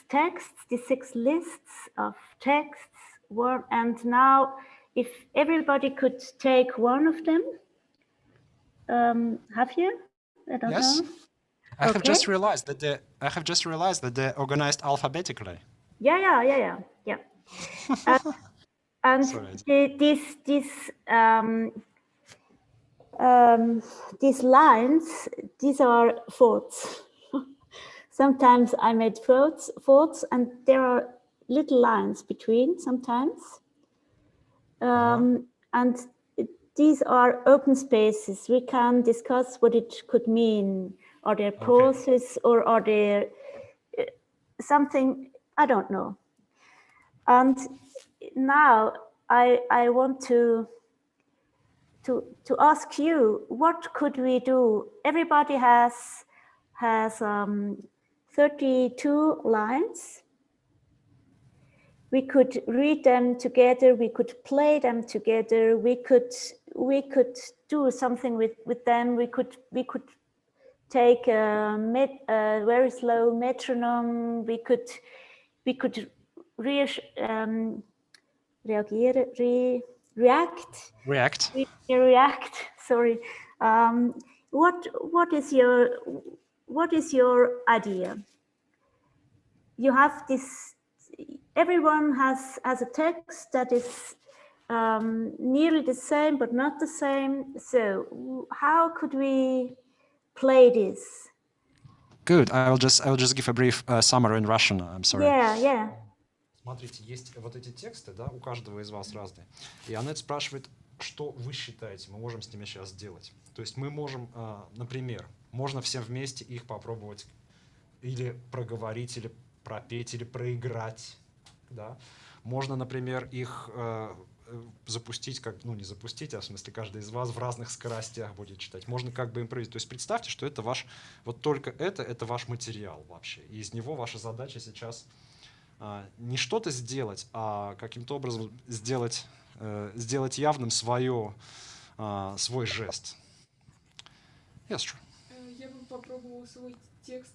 texts, these 6 lists of texts. And now, if everybody could take one of them, have you? I don't Yes. know. I have just realized that they're organized alphabetically. Yeah. And these lines, these are fourths. Sometimes I made fourths, and there are little lines between sometimes. And these are open spaces. We can discuss what it could mean. Are there pauses, or are there something? I don't know. And now I want to ask you, what could we do? Everybody has 32 lines. We could read them together. We could play them together. We could do something with them. We could take a very slow metronome. We could react. Sorry. What is your idea? You have this. Everyone has a text that is nearly the same but not the same. So how could we play this? Good. I will just give a brief summary in Russian. I'm sorry. Yeah. Смотрите, есть вот эти тексты, да, у каждого из вас разные. И Аннет спрашивает, что вы считаете, мы можем с ними сейчас сделать. То есть мы можем, например, можно всем вместе их попробовать или проговорить, или пропеть, или проиграть. Да? Можно, например, их запустить, как, ну не запустить, а в смысле каждый из вас в разных скоростях будет читать. Можно как бы импровизировать. То есть представьте, что это ваш, вот только это ваш материал вообще. И из него ваша задача сейчас не что-то сделать, а каким-то образом сделать явным свой жест. Yes, true. Я бы попробовала свой текст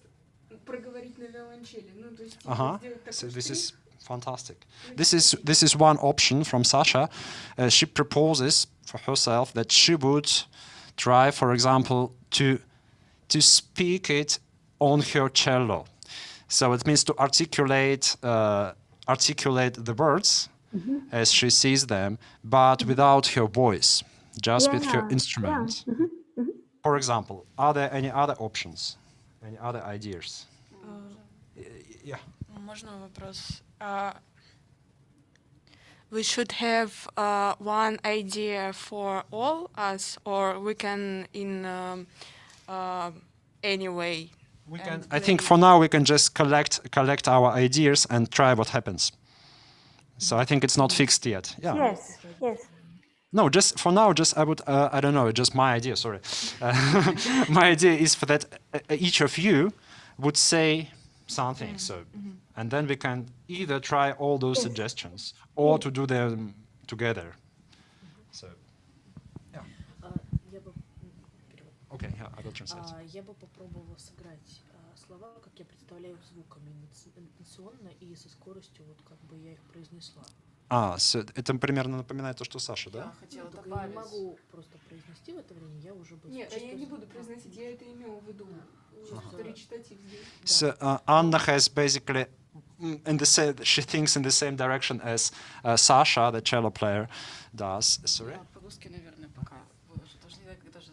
проговорить на виолончели. Ну, то есть сделать такой So this is штрих. fantastic. This is one option from Sasha. She proposes for herself that she would try, for example, to speak it on her cello. So it means to articulate the words as she sees them, but without her voice, just with her instrument. For example, are there any other options? Any other ideas? Yeah. Можно вопрос? We should have one idea for all us, or we can in any way. We can. I think for now we can just collect our ideas and try what happens. So I think it's not fixed yet. Yeah. Yes, yes. No, just for now, just I would, I don't know, just my idea, sorry. My idea is for that each of you would say something, so, and then we can either try all those suggestions or to do them together. So, yeah. Okay, yeah, I will translate. Я бы попробовала сыграть слова, как я представляю их звуками, интонационно и со скоростью, вот как бы я их произнесла. Это примерно напоминает то, что Саша, да? Я хотела добавить. Я не могу просто произнести в это время, я уже буду... Нет, я не буду произносить, я это имела в виду. Речитатив здесь. So Anna has basically, she thinks in the same direction as Sasha, the cello player, does. Sorry? По-русски, наверное, пока. Вы уже должны даже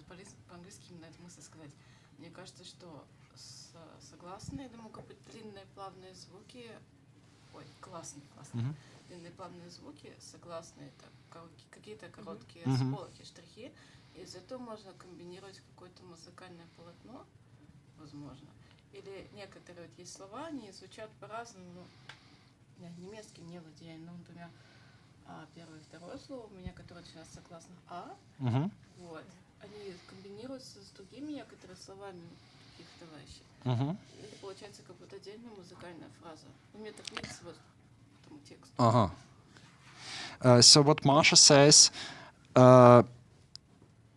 по-английски именно эту мысль сказать. Мне кажется, что согласные, это могут быть длинные плавные звуки. Ой, классные. Длинные плавные звуки, согласные, это какие-то короткие сполохи, штрихи. Из этого можно комбинировать какое-то музыкальное полотно, возможно. Или некоторые вот есть слова, они звучат по-разному. Я немецким не владею, но, например, первое и второе слово у меня, которое начинается согласно вот, они комбинируются с другими некоторыми словами таких товарищей. И получается как будто отдельная музыкальная фраза. У меня так видится вот по тому тексту. So what Masha says,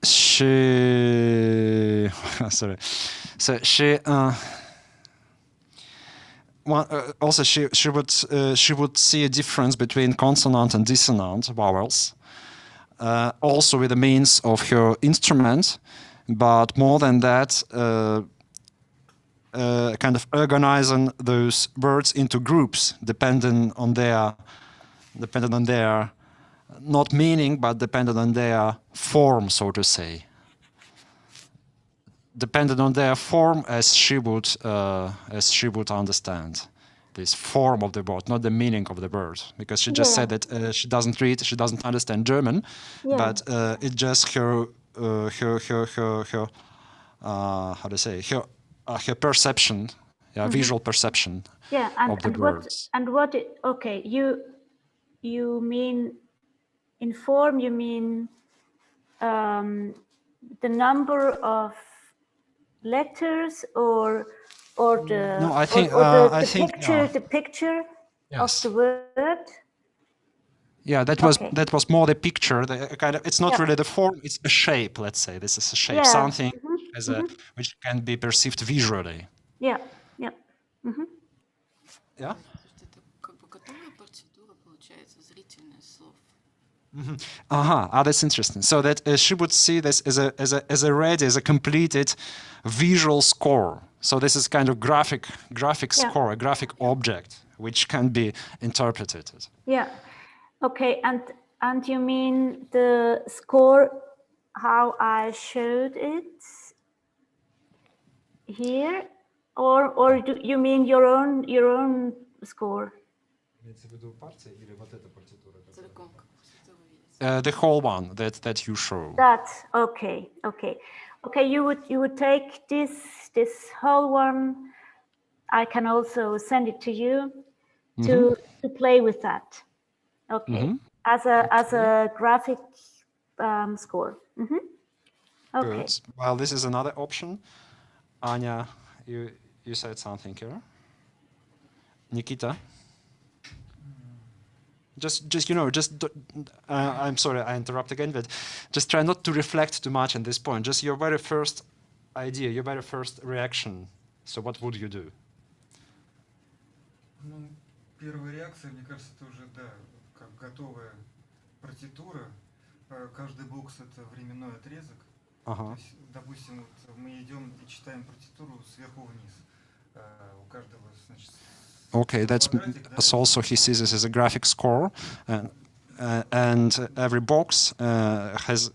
she sorry. So she also she would see a difference between consonant and dissonant vowels, also with the means of her instrument, but more than that, kind of organizing those words into groups, dependent on their not meaning, but dependent on their form, so to say. Dependent on their form, as she would understand this form of the word, not the meaning of the word, because she just said that she doesn't read, she doesn't understand German, but it's just her how to say, her perception, visual perception of the words. Okay, you mean in form, you mean the number of letters or the no, I think the picture of the word. Yeah, that was more the picture. The kind of, it's not really the form; it's a shape. Let's say this is a shape, something as which can be perceived visually. Yeah. That's interesting. So that she would see this as a completed visual score. So this is kind of graphic score, a graphic object which can be interpreted. Yeah. Okay. And you mean the score, how I showed it here, or do you mean your own score? The whole one that you show. That's okay. Okay, you would take this whole one. I can also send it to you to play with that. Okay, as a graphic score. Okay. Good. Well, this is another option. Anya, you said something here. Nikita. I'm sorry, I interrupt again, but just try not to reflect too much on this point. Just your very first idea, your very first reaction. So what would you do? Ну, первая реакция, мне кажется, это уже, да, как готовая партитура. Каждый бокс — это временной отрезок. То есть, допустим, вот мы идем и читаем партитуру сверху вниз. У каждого, значит, Okay, that's also he sees this as a graphic score, and every box has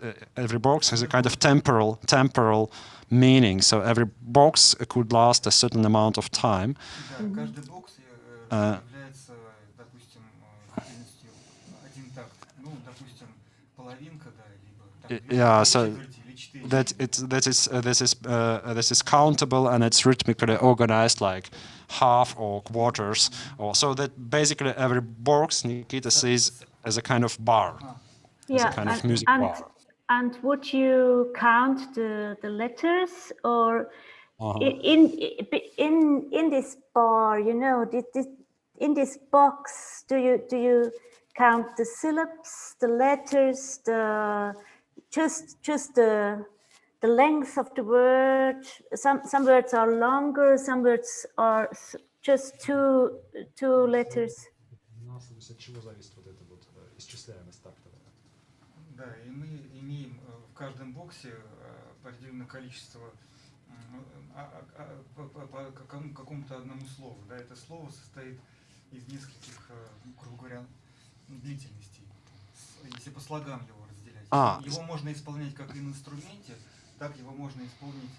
a kind of temporal meaning. So every box could last a certain amount of time. Каждый бокс является, допустим, длительностью один такт. Ну, допустим, половинка, да, либо. Yeah, so this is countable and it's rhythmically organized like half or quarters, or so that basically every box Nikita sees as a kind of bar, as a kind of music bar. And would you count the letters, or in this bar, you know, in this box, do you count the syllables, the letters, just the length of the word? Some words are longer, some words are just two letters. Да, и мы имеем в каждом боксе определенное количество по какому-то одному слову. Да, это слово состоит из нескольких, грубо говоря, длительностей. Если по слогам его разделять. Его можно исполнять как и на инструменте, так его можно исполнить,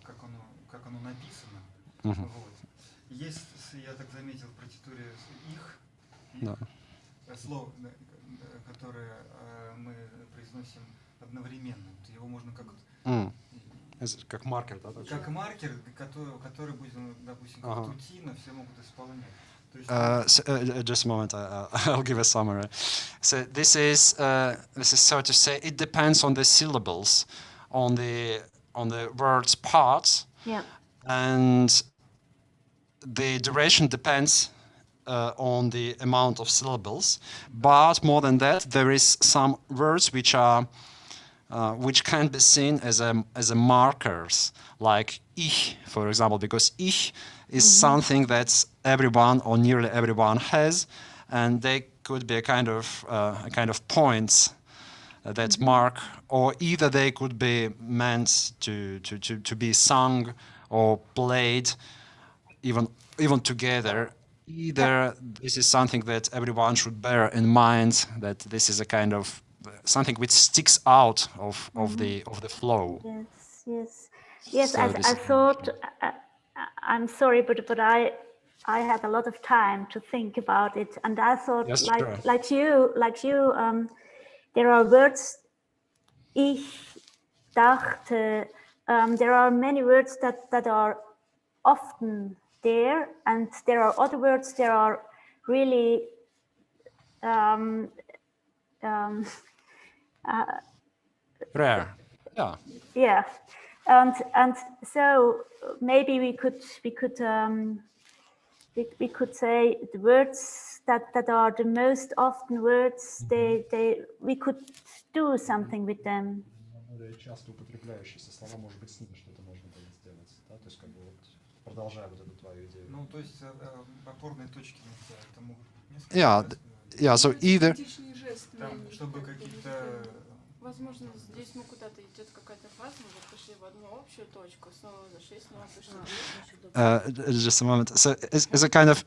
как оно написано. Вот. Есть, я так заметил, в партитуре их слово, которое мы произносим одновременно. Его можно как маркер, да? Как маркер, который будет, допустим, как тутина, все могут исполнять. Just a moment, I'll give a summary. So this is so to say, it depends on the syllables, on the words parts, and the duration depends on the amount of syllables. But more than that, there is some words which can be seen as markers, like ich, for example, because ich is something that everyone or nearly everyone has, and they could be a kind of points that mark, or either they could be meant to be sung or played even together. Either this is something that everyone should bear in mind, that this is a kind of something which sticks out of the flow. Yes. So I thought. I'm sorry, but I had a lot of time to think about it, and I thought, like you, there are words. Ich dachte. There are many words that are often there, and there are other words that are really rare. Yeah. Yeah. And so maybe we could say the words that are the most often words, we could do something with them. Часто употребляющиеся слова, может быть, с ними что-то можно было сделать, да? То есть как бы вот продолжая вот эту твою идею. Ну, то есть опорные точки это могут быть несколько. Yeah, so either. Там, чтобы какие-то. Возможно, здесь мы куда-то идет какая-то фраза, мы вот пошли в одну общую точку, снова зашли, снова пошли. Just a moment. So, as a kind of,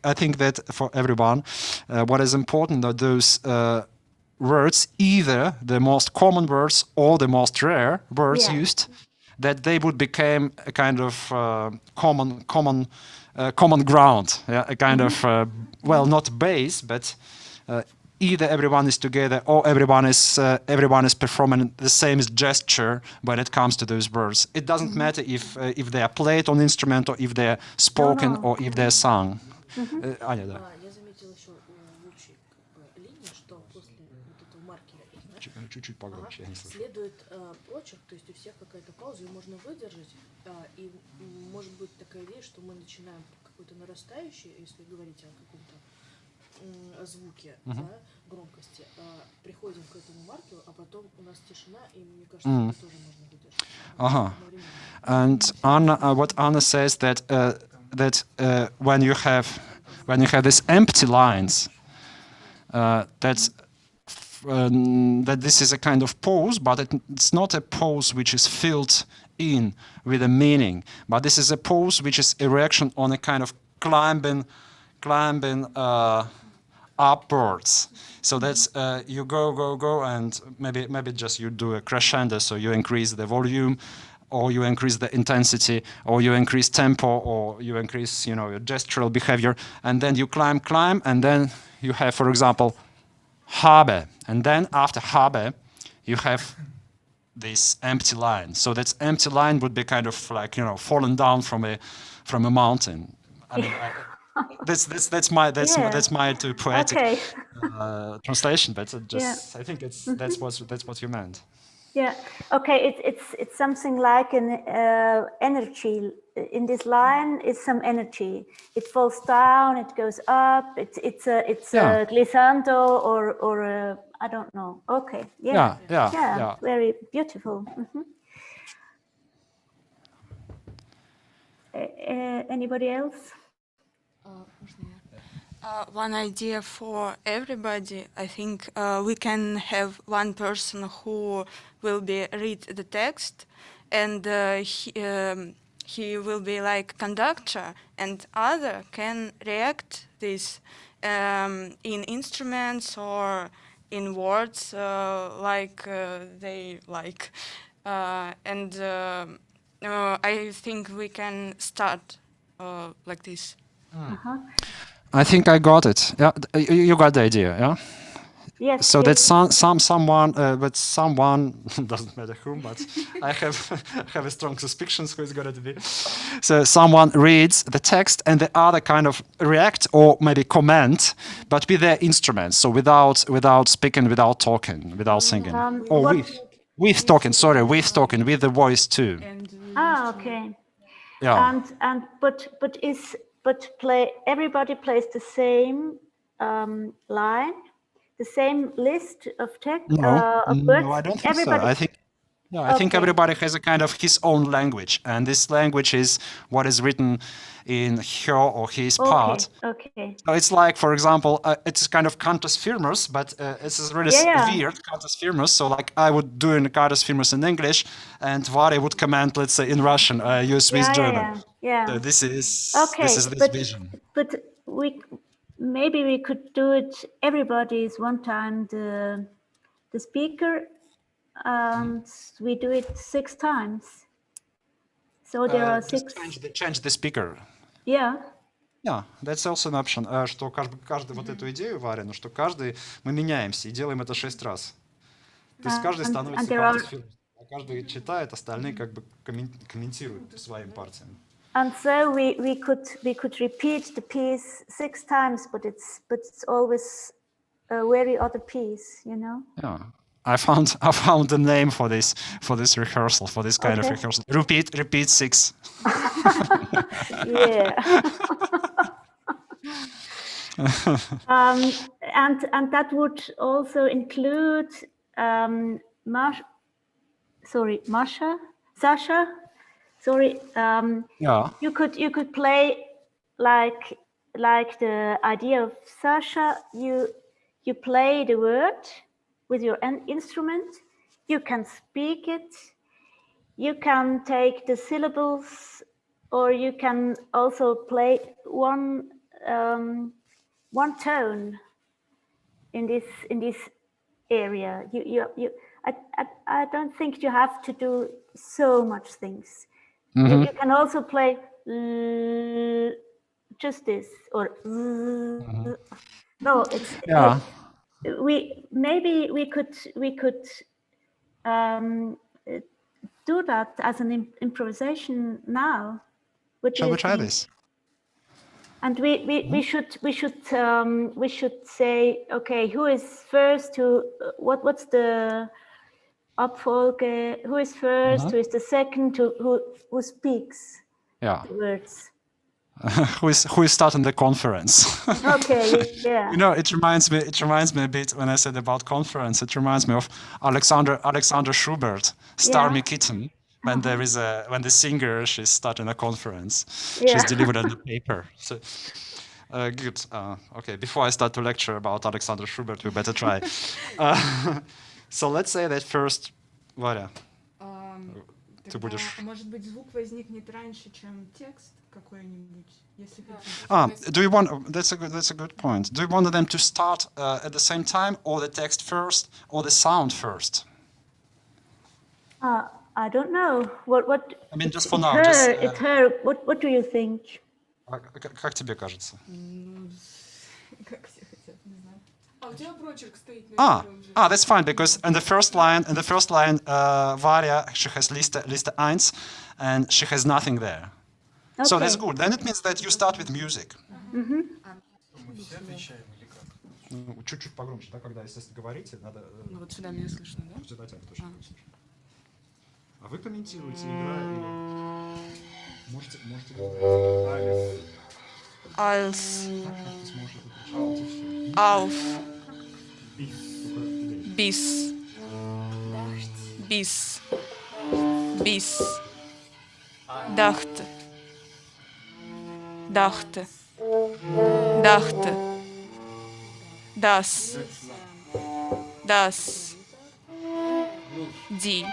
I think that for everyone, what is important are those words, either the most common words or the most rare words used, that they would become a kind of common ground, a kind of, well, not base, but either everyone is together or everyone is performing the same gesture when it comes to those words. It doesn't matter if they are played on instrument or if they are spoken or if they are sung. Аня, да. Я заметила еще в общей линии, что после вот этого маркера чуть-чуть погромче, я не слышу. следует прочерк, то есть у всех какая-то пауза, ее можно выдержать, и может быть такая вещь, что мы начинаем какой-то нарастающий, если говорить о каком-то звуке, да, громкости, приходим к этому маркеру, а потом у нас тишина, и мне кажется, это тоже можно выдержать. And Anna, what Anna says that when you have these empty lines, that this is a kind of pause, but it's not a pause which is filled in with a meaning, but this is a pause which is a reaction on a kind of climbing upwards. So that's you go, and maybe just you do a crescendo, so you increase the volume, or you increase the intensity, or you increase tempo, or you increase, your gestural behavior, and then you climb, and then you have, for example, habe, and then after habe, you have this empty line. So that empty line would be kind of like, falling down from a mountain. I mean, that's my too poetic translation, but I think that's what you meant. Yeah. Okay. It's something like an energy. In this line is some energy. It falls down. It goes up. It's a glissando or a, I don't know. Okay. Yeah. Very beautiful. Anybody else? One idea for everybody. I think we can have one person who will read the text, and he will be like conductor, and other can react this in instruments or in words like they like. And I think we can start like this. I think I got it. Yeah, you got the idea. Yeah. Yes. So that's someone, but someone doesn't matter whom, but I have a strong suspicion who it's going to be. So someone reads the text, and the other kind of react or maybe comment, but with their instruments. So without speaking, without talking, without singing, or with talking. Sorry, with talking, with the voice too. Okay. Yeah. But everybody plays the same line, the same list of text. No, I don't think so. I think everybody has a kind of his own language, and this language is what is written in her or his part. Okay. So it's like, for example, it's kind of cantus firmus, but it's really weird cantus firmus. So like I would do in cantus firmus in English, and Vari would comment, let's say, in Russian, use Swiss German. Yeah. So this is this vision. But maybe we could do it. Everybody is one time the speaker, and we do it 6 times. So there are 6. Change the speaker. Yeah. Yeah, that's also an option. Что каждый вот эту идею, Варя, что каждый мы меняемся и делаем это 6 раз. То есть каждый становится партией, а каждый читает, остальные как бы комментируют своим партиям. And so we could repeat the piece 6 times, but it's always a very other piece, Yeah. I found a name for this rehearsal, for this kind of rehearsal. Repeat 6. Yeah. And that would also include Sasha. Sorry. You could play like the idea of Sasha. You play the word with your instrument. You can speak it. You can take the syllables, or you can also play one tone in this area. I don't think you have to do so much things. You can also play just this, or no, it's maybe we could do that as an improvisation now. What do Shall you we try think? this? And we should say, okay, who is first? What's the Abfolge? Who is first? Who is the second? Who speaks Yeah. the words? who is starting the conference? Okay, yeah. You know, it reminds me a bit when I said about conference. It reminds me of Alexandra Schubert, Starmy Kitten. When when the singer, she's starting a conference, she's delivered on the paper. So, good. Okay, before I start to lecture about Alexandra Schubert, we better try. So let's say that first, Varya. Может быть, звук возникнет раньше, чем текст какой-нибудь, если хотите. Do you want? That's a good point. Do you want them to start at the same time, or the text first, or the sound first? I don't know. What? I mean, just for now. It's her. What do you think? Как тебе кажется? Как все хотят, не знаю. А у тебя прочерк стоит на первом же. That's fine, because in the first line, Varya, she has Liste 1, and she has nothing there. Okay. So that's good. Then it means that you start with music. Чуть-чуть погромче, да, когда, естественно, говорите, надо... Ну вот сюда меня слышно, да? Сюда тебя тоже слышно. А вы комментируете, игра или... Можете говорить. Als. Auf. Bis. Bis. Bis. Dachte. Dachte. Dachte. Das. Das. Die.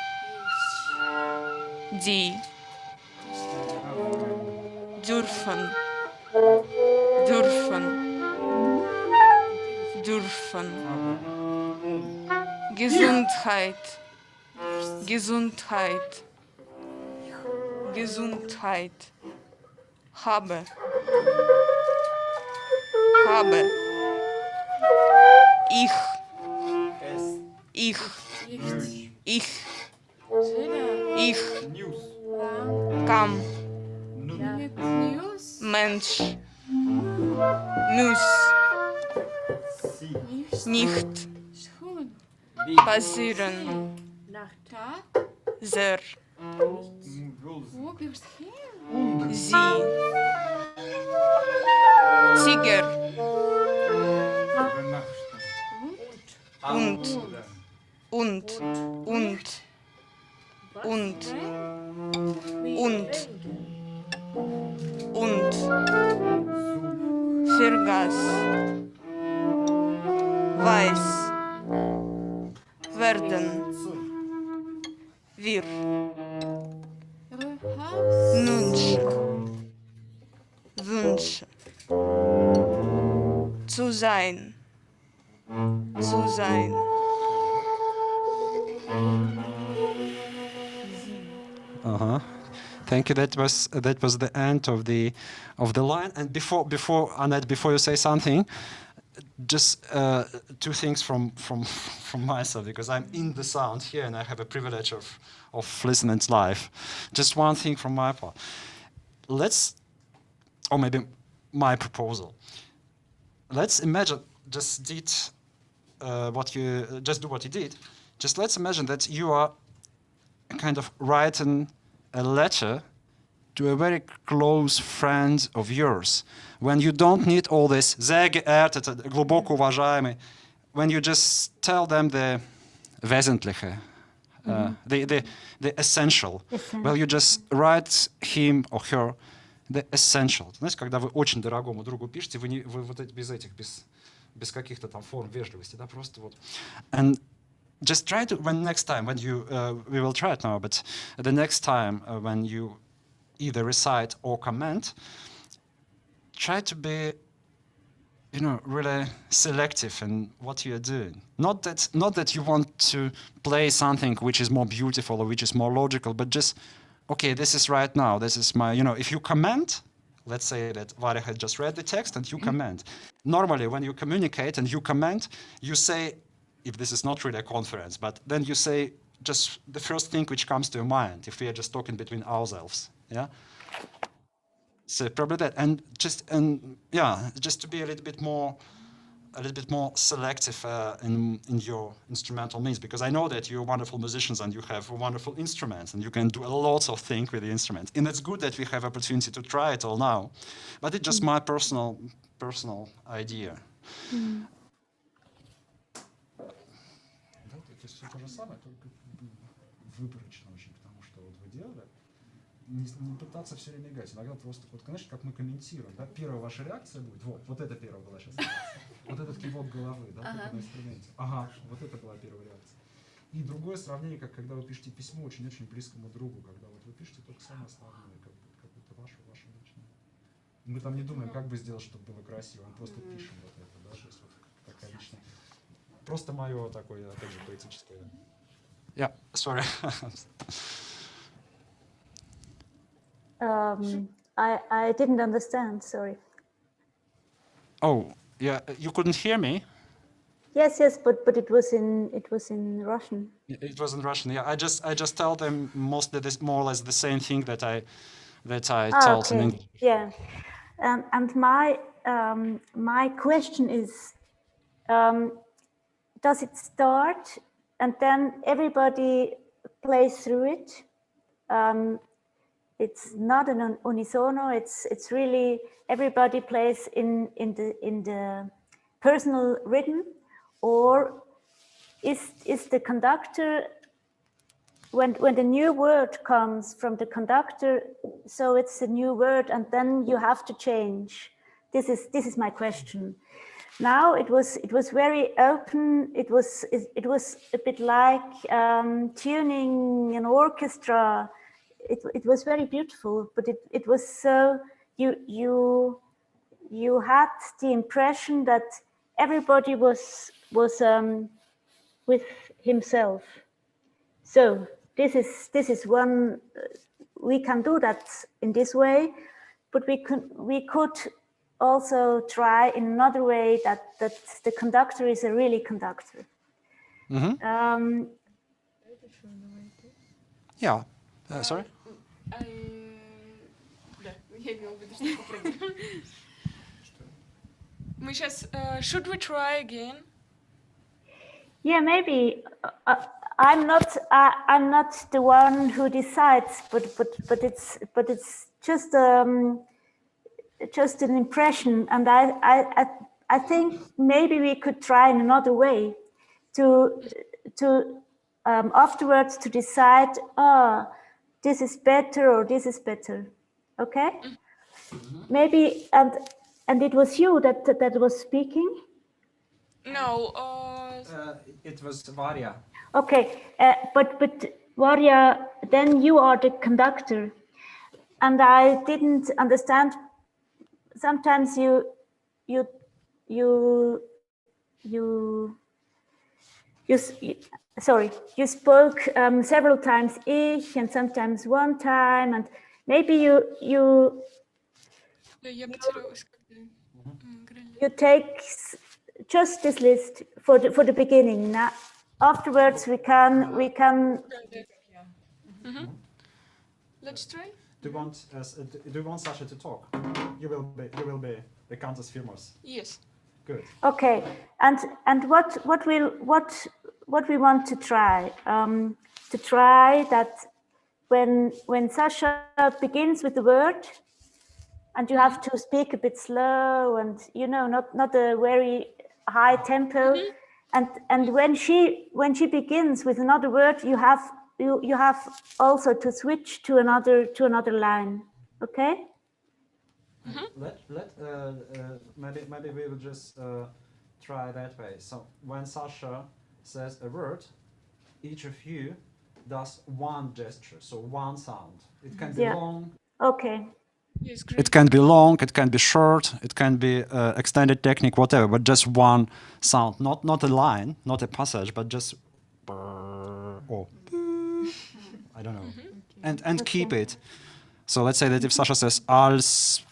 Die. Dürfen. Dürfen. Dürfen. Gesundheit. Gesundheit. Gesundheit. Habe. Habe. Ich. Ich. Ich. Ich. Kam. Mensch. Muss. Nicht. Passieren. Sehr. Sie. Tiger. Und. Vergaß. Weiß. Werden. Wir. Wünsche. Zu sein. Zu sein. Thank you. That was the end of the line. And before Annette, before you say something, just two things from myself, because I'm in the sound here and I have a privilege of listening live. Just one thing from my part. Or maybe my proposal. Let's imagine do what you did. Just let's imagine that you are kind of writing a letter to a very close friend of yours, when you don't need all this, sehr geehrte, глубоко уважаемый, when you just tell them the wesentliche, the essential. Well, you just write him or her the essential. Знаете, когда вы очень дорогому другу пишете, вы вот без каких-то там форм вежливости, да, просто вот. And just try to, next time when you, we will try it now, but the next time when you either recite or comment, try to be, really selective in what you are doing. Not that you want to play something which is more beautiful or which is more logical, but just, okay, this is right now. This is my, if you comment, let's say that Varya had just read the text and you comment, normally when you communicate and you comment, you say, if this is not really a conference, but then you say just the first thing which comes to your mind if we are just talking between ourselves, yeah? So probably that, and just to be a little bit more selective in your instrumental means, because I know that you're wonderful musicians and you have wonderful instruments and you can do a lot of things with the instruments. And it's good that we have opportunity to try it all now, but it's just my personal idea. Это все то же самое, только выборочно очень, потому что вот вы делали, не пытаться все время играть, иногда просто, вот, конечно, как мы комментируем, да, первая ваша реакция будет, вот это первая была сейчас реакция, вот этот кивок головы, да, только на инструменте, ага, вот это была первая реакция. И другое сравнение, как когда вы пишете письмо очень-очень близкому другу, когда вот вы пишете только самое основное, как будто ваше личное. Мы там не думаем, как бы сделать, чтобы было красиво, мы просто пишем вот это, да, то есть вот такая личная. Просто мое такое, опять же, поэтическое. Yeah, sorry. I didn't understand, sorry. Oh, yeah, you couldn't hear me? Yes, but it was in Russian. It was in Russian. Yeah, I just tell them mostly this, more or less the same thing that I told in English. Yeah, and my question is, does it start and then everybody plays through it? It's not an unisono. It's really everybody plays in the personal rhythm, or is the conductor, when the new word comes from the conductor, so it's a new word and then you have to change. This is my question. Now it was very open. It was a bit like tuning an orchestra. It was very beautiful, but it was so you had the impression that everybody was with himself. So this is one, we can do that in this way, but we could also try in another way that the conductor is a really conductor. Mm-hmm. Yeah. Sorry? Я имела в виду, что попробуем. Мы сейчас... Should we try again? Yeah, maybe. I'm not the one who decides, but it's just an impression, and I think maybe we could try in another way to afterwards to decide, this is better or this is better. Okay? Mm-hmm. Maybe, and it was you that was speaking? No, it was Varya. Okay, but Varya, then you are the conductor, and I didn't understand. Sometimes you spoke several times ich, and sometimes one time, and maybe you take just this list for the beginning. Now, afterwards we can. Mm-hmm. Let's try. Do you want Sasha to talk? You will be the Countess Firmos. Yes. Good. Okay, and what we want to try that when Sasha begins with the word, and you have to speak a bit slow and not a very high tempo, and when she begins with another word, you have also to switch to another line. Okay. Mm-hmm. Maybe we will just try that way. So when Sasha says a word, each of you does one gesture, so one sound. It can be long. Okay. It can be long, it can be short, it can be extended technique, whatever, but just one sound, not a line, not a passage, but just or I don't know, and keep it. So let's say that if Sasha says als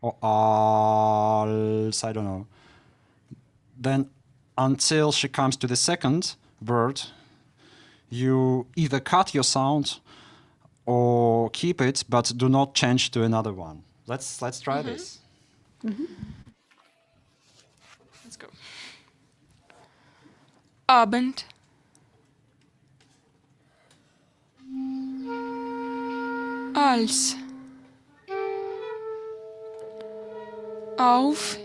or al, pulse, I don't know. Then until she comes to the second word, you either cut your sound or keep it, but do not change to another one. Let's try this. Let's go. Abend. Als. Auf.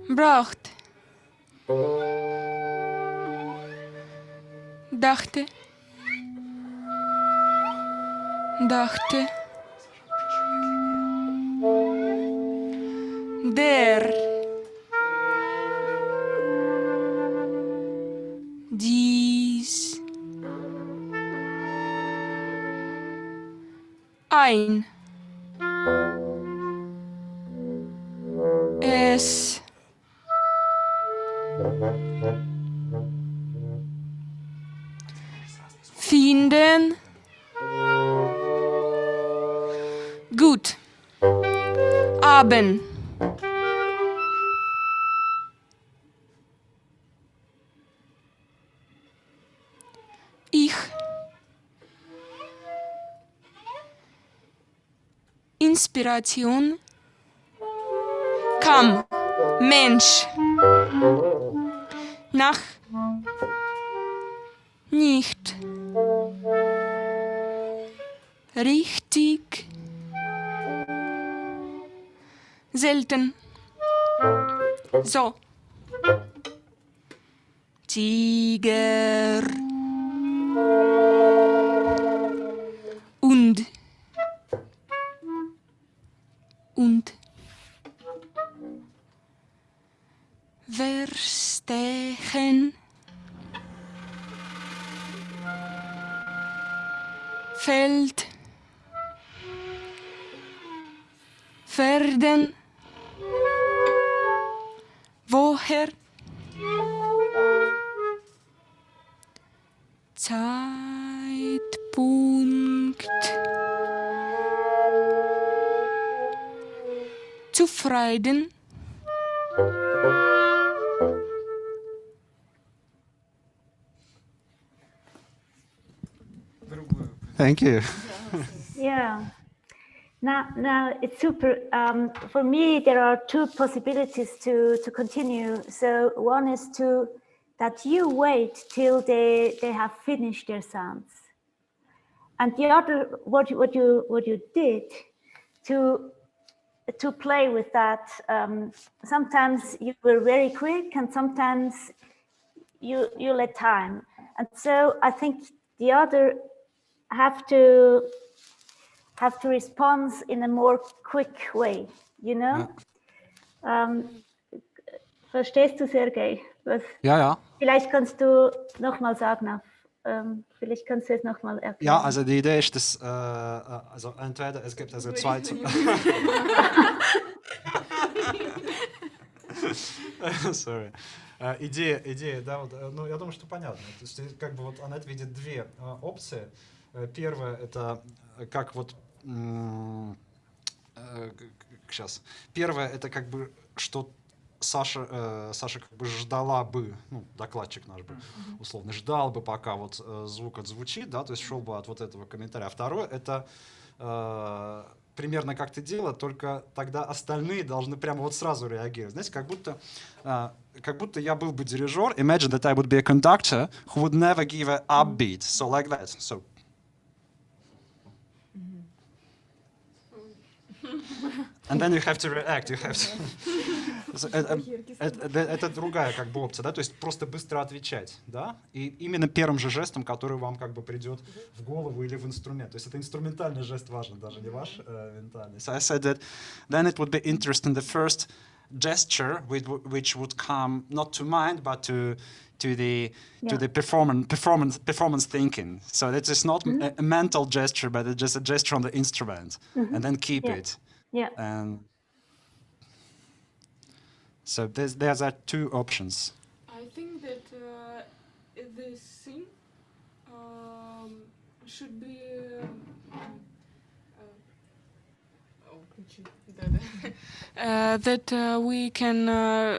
Bracht. Dachte. Dachte. Der. Dies. Ein. Es. Finden. Gut. Haben. Ich. Inspiration. Kam. Mensch. Nach. Nicht. Richtig. Selten. So. Tiger. Und. Verstechen. Feld. Werden. Woher? Zeitpunkt. Zufrieden. Thank you. Yeah. Now it's super. For me, there are two possibilities to continue. So one is that you wait till they have finished their sounds, and the other what you did to play with that. Sometimes you were very quick, and sometimes you let time, and so I think the other have to respond in a more quick way, you know? Verstehst du, Sergej? Ja. Vielleicht kannst du nochmal sagen, vielleicht kannst du es nochmal erklären. Ja, also die Idee ist, dass also entweder es gibt also zwei... Sorry. Идея, да, вот, ну, я думаю, что понятно. То есть, как бы вот Аннет видит две опции. Первое это как вот сейчас. Первое это как бы что Саша как бы ждала бы, ну, докладчик наш бы условно ждал бы, пока вот звук отзвучит, да, то есть шел бы от вот этого комментария. А второе это примерно как ты делала, только тогда остальные должны прямо вот сразу реагировать. Знаете, как будто я был бы дирижер. Imagine that I would be a conductor who would never give a upbeat. So like that. So. And then you have to react. You have to. Это другая как бы опция, да, то есть просто быстро отвечать, да, и именно первым же жестом, который вам как бы придет в голову или в инструмент. То есть это инструментальный жест важен, даже не ваш ментальный. So I said that then it would be interesting the first gesture which would come not to mind but to the performance thinking. So that is not a mental gesture, but it's just a gesture on the instrument, and then keep it. Yeah. And so there's are two options. I think that this thing should be that we can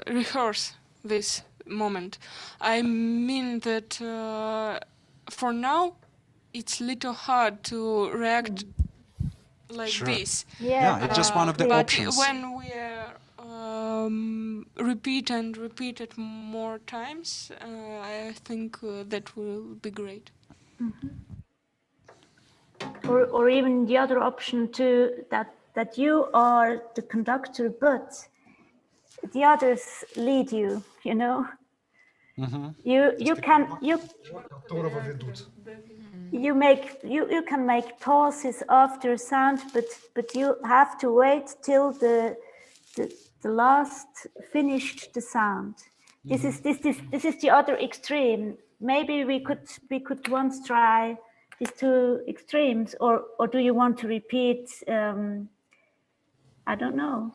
rehearse this moment. I mean that for now it's little hard to react like this. Yeah, it's just one of the options. But when we repeat it more times, I think that will be great. Mm-hmm. Or even the other option too, that you are the conductor, but the others lead you. You know, you can make pauses after a sound, but you have to wait till the last finished the sound. This is the other extreme. Maybe we could once try these two extremes, or do you want to repeat? I don't know.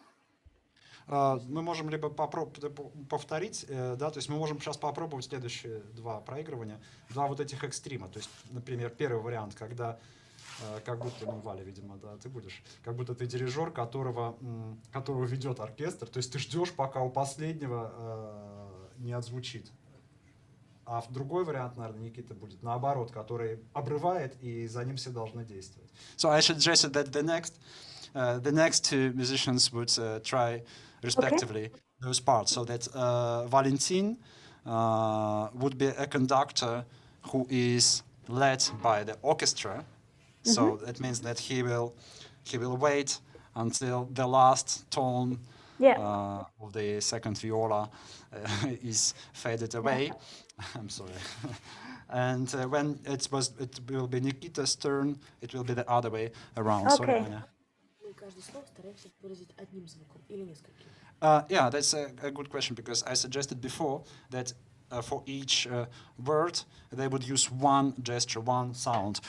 Мы можем либо повторить, да, то есть мы можем сейчас попробовать следующие два проигрывания, два вот этих экстрима. То есть, например, первый вариант, когда как будто, ну, Валя, видимо, да, ты будешь, как будто ты дирижер, которого ведет оркестр, то есть ты ждешь, пока у последнего не отзвучит. А другой вариант, наверное, Никита будет наоборот, который обрывает, и за ним все должны действовать. So I suggested that the next two musicians would try respectively those parts, so that Valentin would be a conductor who is led by the orchestra. So that means that he will wait until the last tone of the second viola is faded away. I'm sorry. And when it will be Nikita's turn, it will be the other way around. Okay. Sorry, Anya. Yeah, that's a good question, because I suggested before that for each word they would use one gesture, one sound.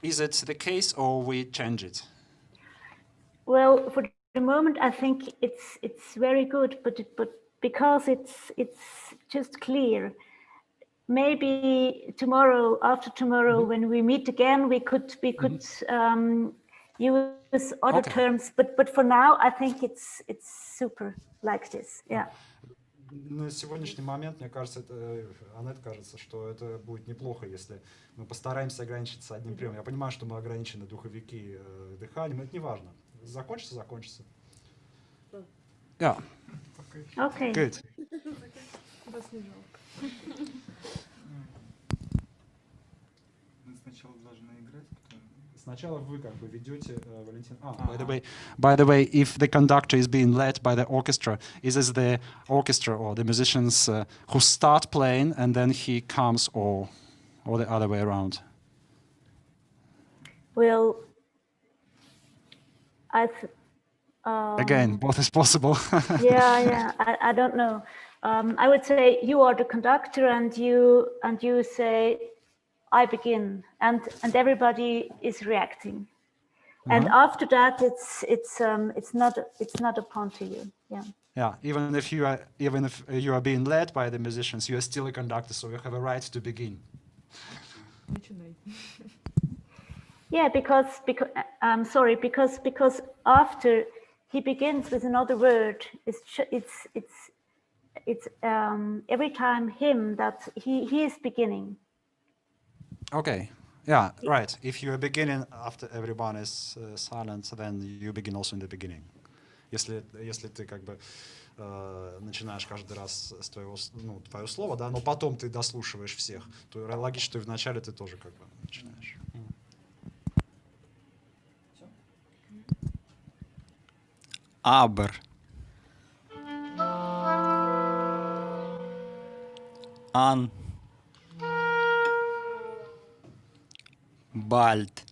Is it the case, or we change it? Well, for the moment, I think it's very good, but because it's just clear. Maybe tomorrow, after tomorrow, when we meet again, we could use other terms. But for now, I think it's super like this. Yeah. На сегодняшний момент, мне кажется, Аннет кажется, что это будет неплохо, если мы постараемся ограничиться одним приемом. Я понимаю, что мы ограничены духовики дыханием, но это не важно. Закончится, закончится. Yeah. Okay. Good. Сначала должны играть, потом... Сначала вы как бы ведете, Валентин. By the way, if the conductor is being led by the orchestra, is it the orchestra or the musicians who start playing and then he comes, or the other way around? Well, again, both is possible. yeah. I don't know. I would say you are the conductor, and you say, I begin, and everybody is reacting, and after that it's not upon to you. Yeah. Yeah. Even if you are being led by the musicians, you are still a conductor, so you have a right to begin. Yeah, because after he begins with another word, it's every time him that he is beginning. Okay. Yeah. Right. If you are beginning after everyone is silent, then you begin also in the beginning. Если ты как бы начинаешь каждый раз с твое слово, да, но потом ты дослушиваешь всех, то логично, что и вначале ты тоже как бы начинаешь. Aber. An. Bald.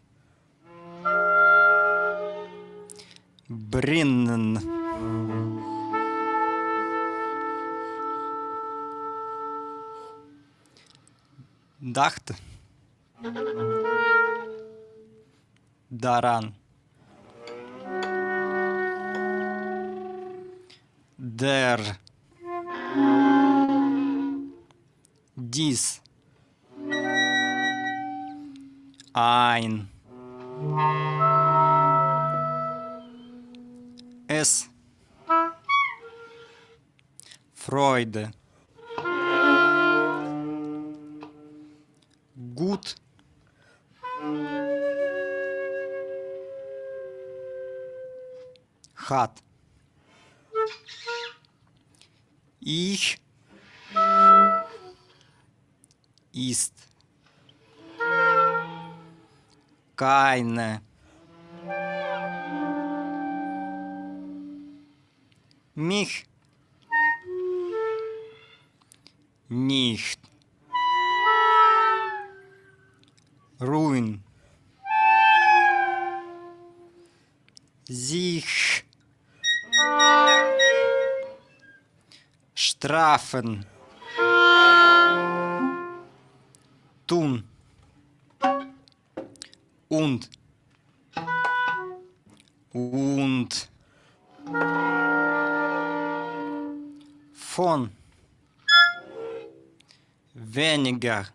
Brinnen. Dachte. Daran. Der. Dies. Ein. S. Freude. Gut. Hat. Ich. Ist. Keine. Mich. Nicht. Ruin. Sich. Strafen. Tun. Und. Von. Weniger.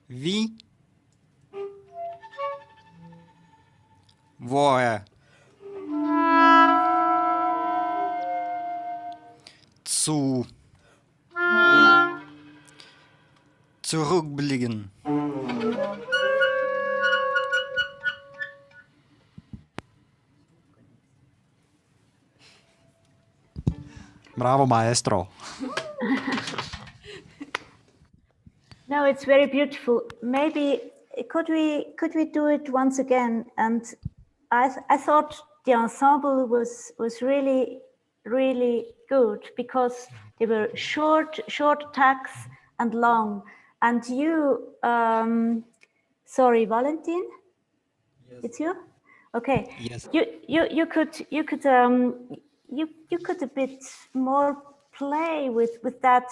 Wie. Woher. Zu. Zurückblicken. Bravo, maestro. No, it's very beautiful. Maybe could we do it once again? And I thought the ensemble was really good because they were short attacks and long. And you, sorry, Valentin, yes. It's you. Okay. Yes. You could a bit more play with that.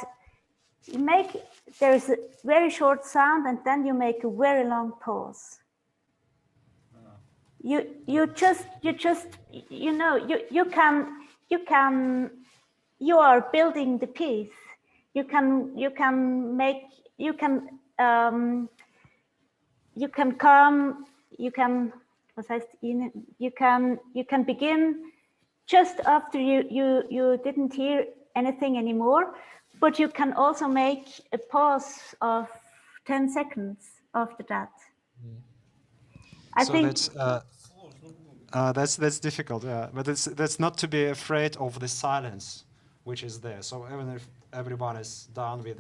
There's a very short sound and then you make a very long pause. You are building the piece. You can begin just after you didn't hear anything anymore, but you can also make a pause of 10 seconds after that. I think that's difficult, yeah. But that's not to be afraid of the silence which is there. So even if everyone is done with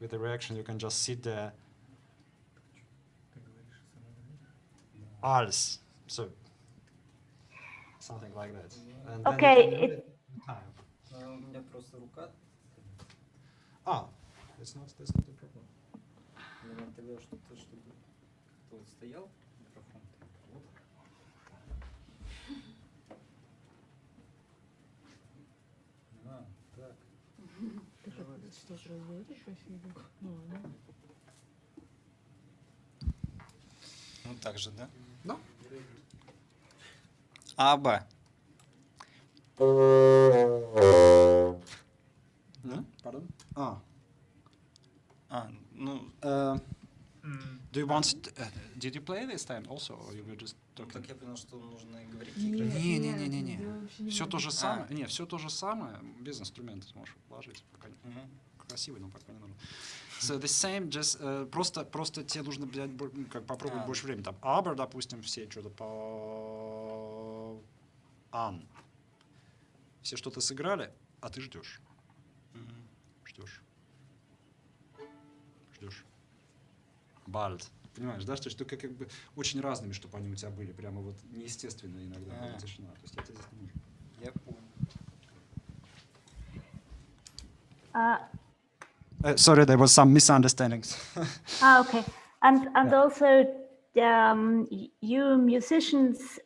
the reaction, you can just sit there. Als, so something like that. And okay. That's not the problem. Ну так же, да? Да. Aber. Pardon? Ну. Do you want? Did you play this time also, or you were just talking? Так я понял, что нужно говорить. Не. Все то же самое. Не, все то же самое. Без инструмента можешь вложить. Пока красивый, но пока не нужно. So the same, just просто тебе нужно как попробовать больше времени. Там aber, допустим, все что-то по an. Все что-то сыграли, а ты ждешь. Ждешь. Bald. Понимаешь, да, что как бы очень разными, чтобы они у тебя были, прямо вот неестественно иногда тишина. То есть это здесь не нужно. Я понял. Sorry, there was some misunderstandings. Okay, and also you musicians,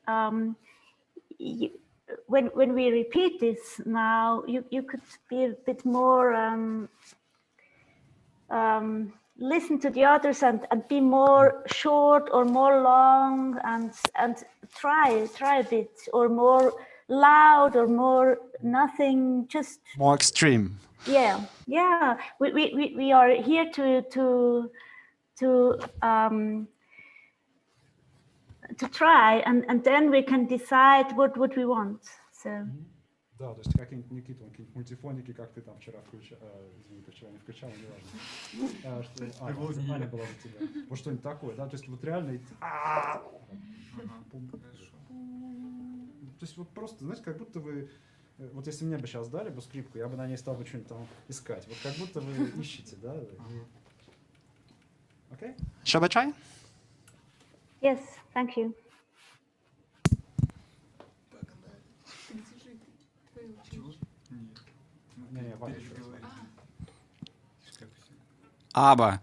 when we repeat this now, you could be a bit more listen to the others and be more short or more long and try a bit, or more loud or more nothing, just more extreme. Yeah. We are here to to try, and then we can decide what we want. So. Да, то есть какие-нибудь, Никита, какие-нибудь мультифоники, как ты там вчера включал, извини, ты вчера не включал, неважно. Аня была у тебя. Вот что-нибудь такое, да, то есть вот реально... То есть вот просто, знаете, как будто вы... Вот если мне бы сейчас дали бы скрипку, я бы на ней стал бы что-нибудь там искать. Вот как будто вы ищете, да? Окей? Shall I try? Yes, thank you. Аба.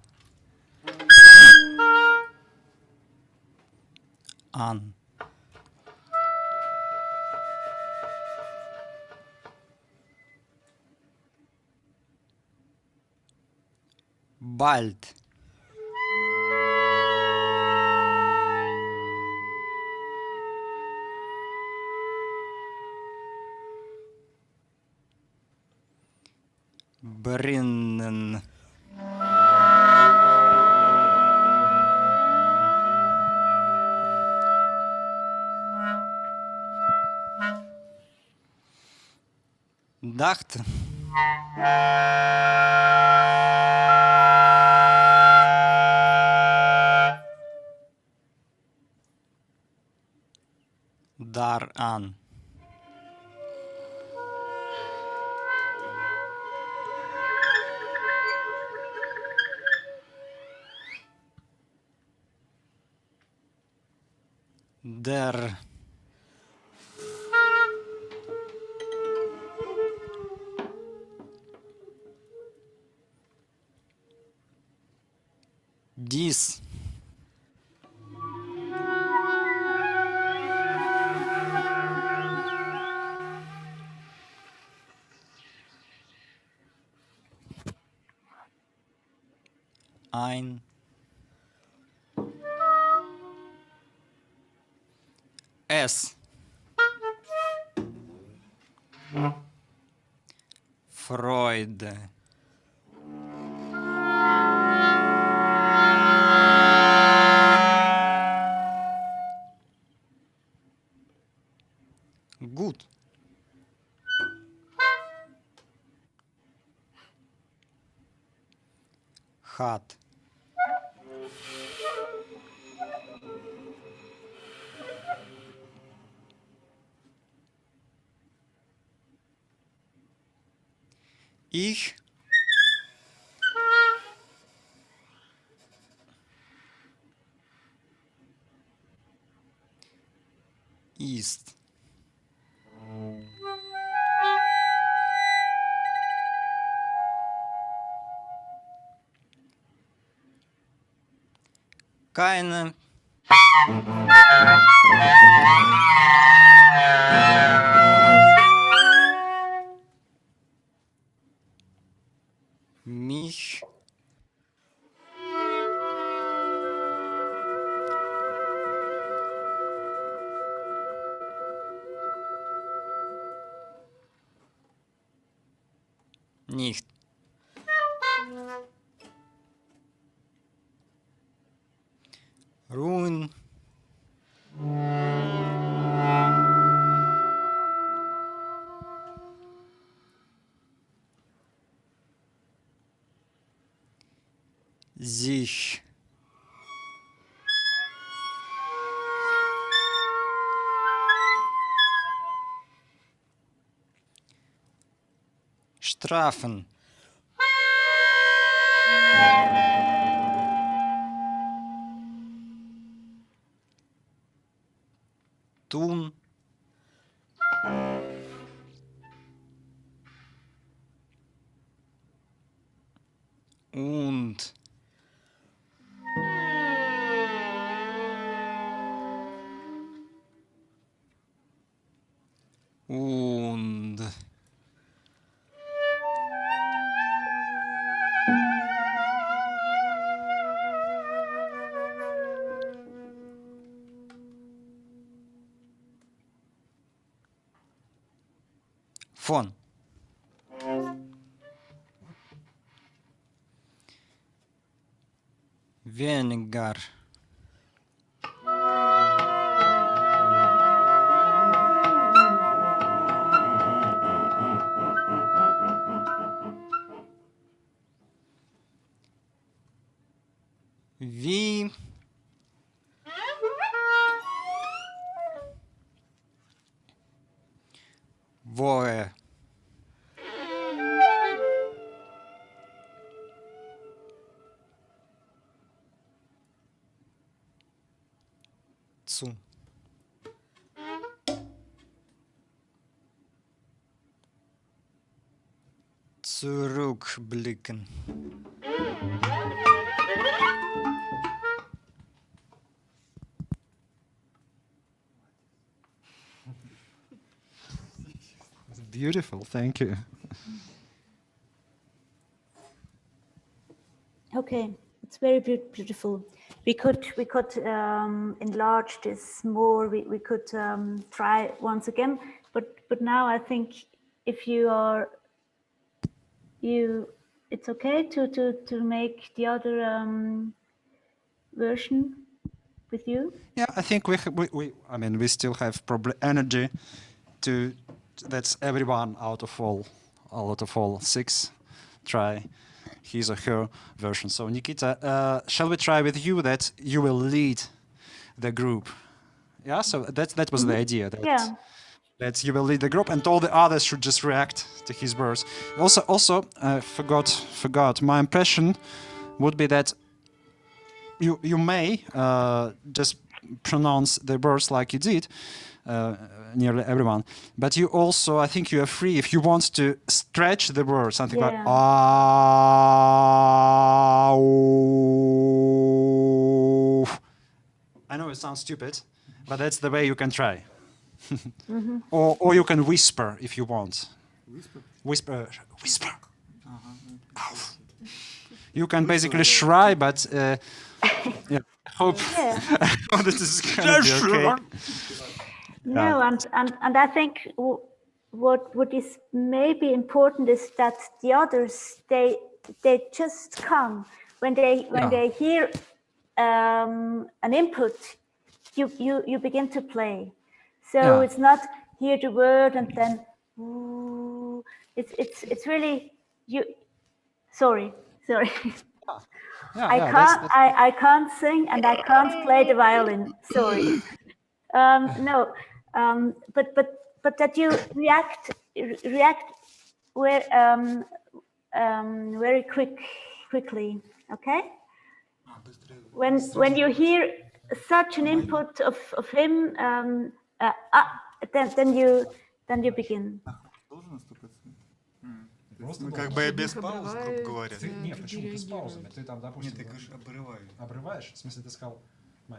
Ан. Бальд. Бриnnen. Dacht. Daaraan. Der. Dies. Ein. Es. Freude. Gut. Hat. Ich. Ist. Keine. Mich. Nicht. Ruhen. Sich. Strafen. Tun. Und. Und. Фон. Weniger. Woe. Zu. Zurückblicken. Beautiful, thank you. Okay, it's very beautiful. We could enlarge this more. We could try once again, but now I think if it's okay to make the other version with you. Yeah, I think we still have probably energy to. That's everyone out of all 6 try his or her version. So Nikita, shall we try with you that you will lead the group? Yeah, so that was the idea. That you will lead the group and all the others should just react to his verse. Also, forgot. My impression would be that you may just pronounce the verse like you did. Nearly everyone, but you also, I think you are free if you want to stretch the word, something like I know it sounds stupid, but that's the way you can try. Or you can whisper if you want. Whisper. You can basically try, but yeah, hope this is gonna be okay. No, and I think what is maybe important is that the others they just come when they hear an input, you begin to play. So it's not hear the word and then it's really you. Sorry. I can't sing and I can't play the violin. Sorry. No, but that you react very quickly. Okay. When you hear such an input of him, then you begin. Ну, как бы без пауз, грубо говоря. Нет, почему ты с паузами? Ты там, допустим... Нет, ты говоришь, обрываю. Обрываешь? В смысле, ты сказал... А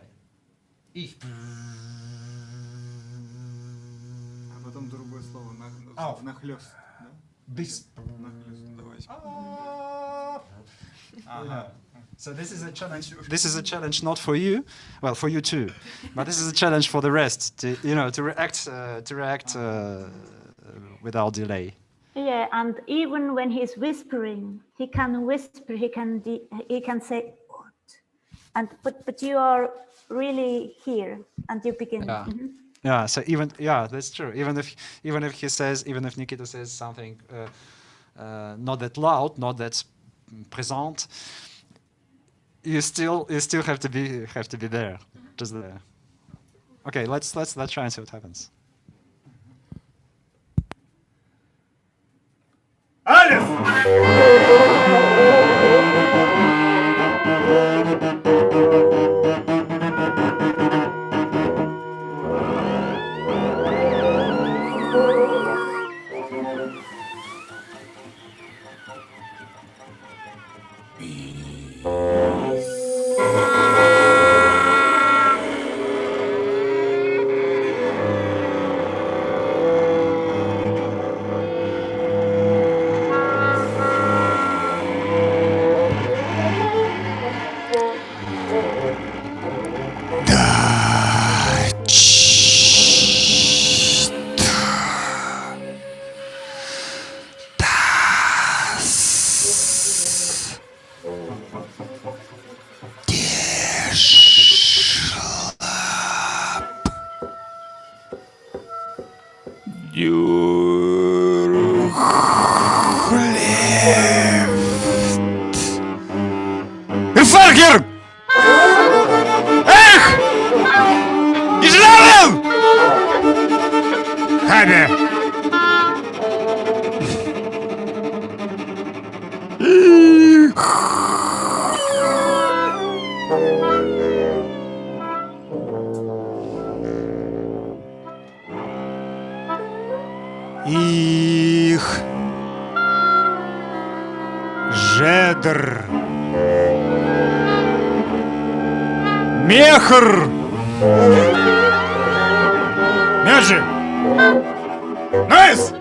потом другое слово нахлёст. Без... So this is a challenge. This is a challenge not for you, well, for you too, but this is a challenge for the rest. To react without delay. Yeah, and even when he's whispering, he can whisper. He can say, but you are really here, and you begin. Yeah. Mm-hmm. Yeah. So that's true. Even if Nikita says something not that loud, not that present, you still have to be there, just there. Okay, let's try and see what happens. Кедр. Мехр. Magic. Nice.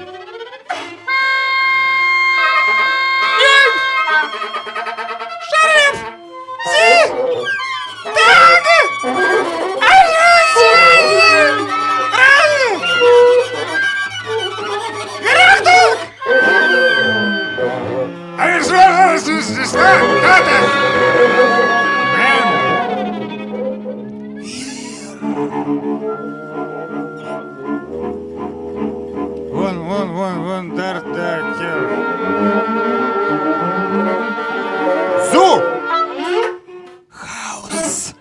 Вон, дар, Зу! Хаус!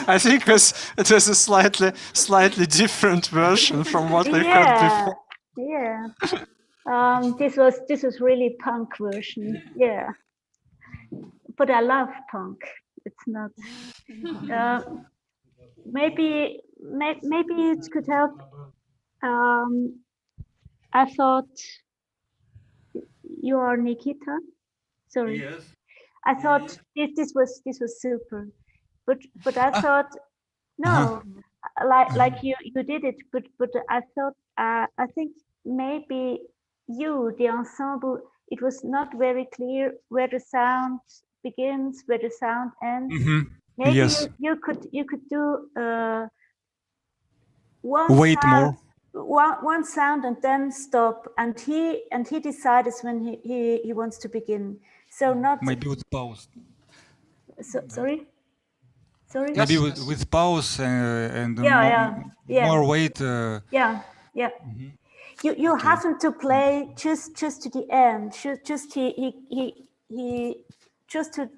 I think it was a slightly different version from what we heard before. Yeah. This was really punk version. Yeah. But I love punk. It's not. Maybe it could help. I thought you are Nikita. Sorry. Yes. I thought this was super, but I thought no, like you did it, but I thought I think maybe the ensemble, it was not very clear where the sound begins, where the sound ends. Maybe Yes. you could do Wait more. one sound and then stop, and he decides when he wants to begin. So not Maybe with pause. sorry. Maybe with pause and yeah. more wait. Yeah. You happen to play just to the end. Just he just to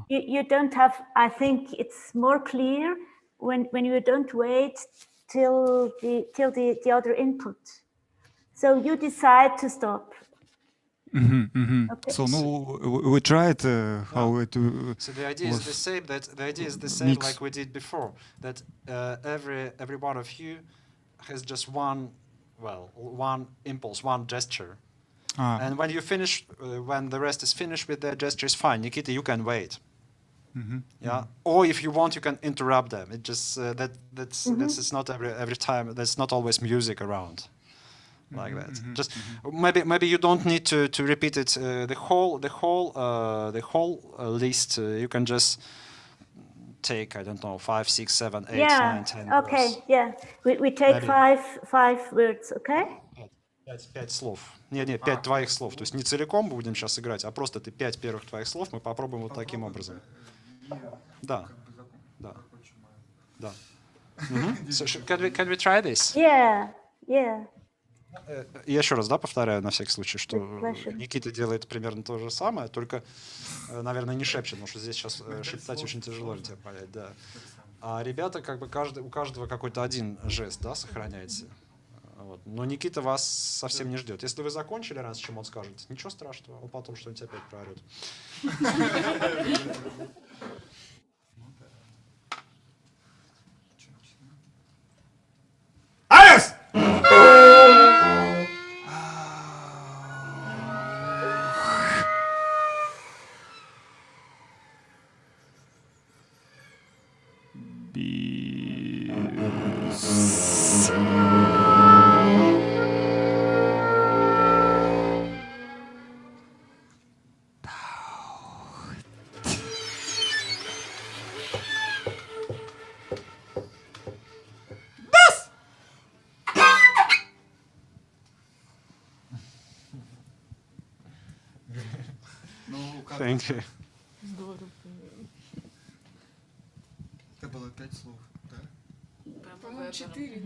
you don't have. I think it's more clear when you don't wait till the other input. So you decide to stop. Okay. So we tried how it. So the idea is the same. Mix. Like we did before. That every one of you has just one impulse, one gesture. And when you finish, when the rest is finished with their gesture, is fine. Nikita, you can wait. Yeah. Or if you want, you can interrupt them. It just that's not every time. There's not always music around. Like that. Just maybe you don't need to repeat it the whole list. You can just take, I don't know, 5, 6, 7, 8, 9, 10. Okay. Words. Yeah. We take five words. Okay. 5 слов. Не, 5 твоих слов. То есть не целиком будем сейчас играть, а просто ты 5 первых твоих слов мы попробуем вот таким образом. Да. So can we try this? Yeah. Я еще раз, повторяю на всякий случай, что Никита делает примерно то же самое, только, наверное, не шепчет, потому что здесь сейчас шептать очень тяжело тебя понять, да. А ребята, как бы у каждого какой-то один жест, да, сохраняется. Вот. Но Никита вас совсем не ждет. Если вы закончили раньше, чем он скажет, ничего страшного, он потом что-нибудь опять проорет. Айс! Thank you. Здорово. Это было 5 слов, да? По-моему, 4.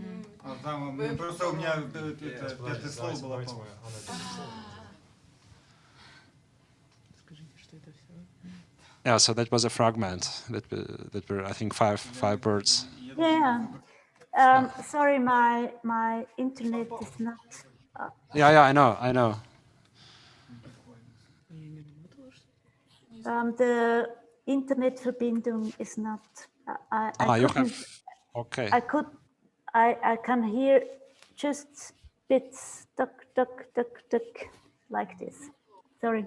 Просто у меня пятое слово было, по-моему. Скажите, что это все? Yeah, so that was a fragment that were I think five words. Yeah. Sorry, my internet is not. Yeah, I know. The Internetverbindung is not. You have. Okay. I can hear just bits, duck, duck, duck, duck, like this. Sorry.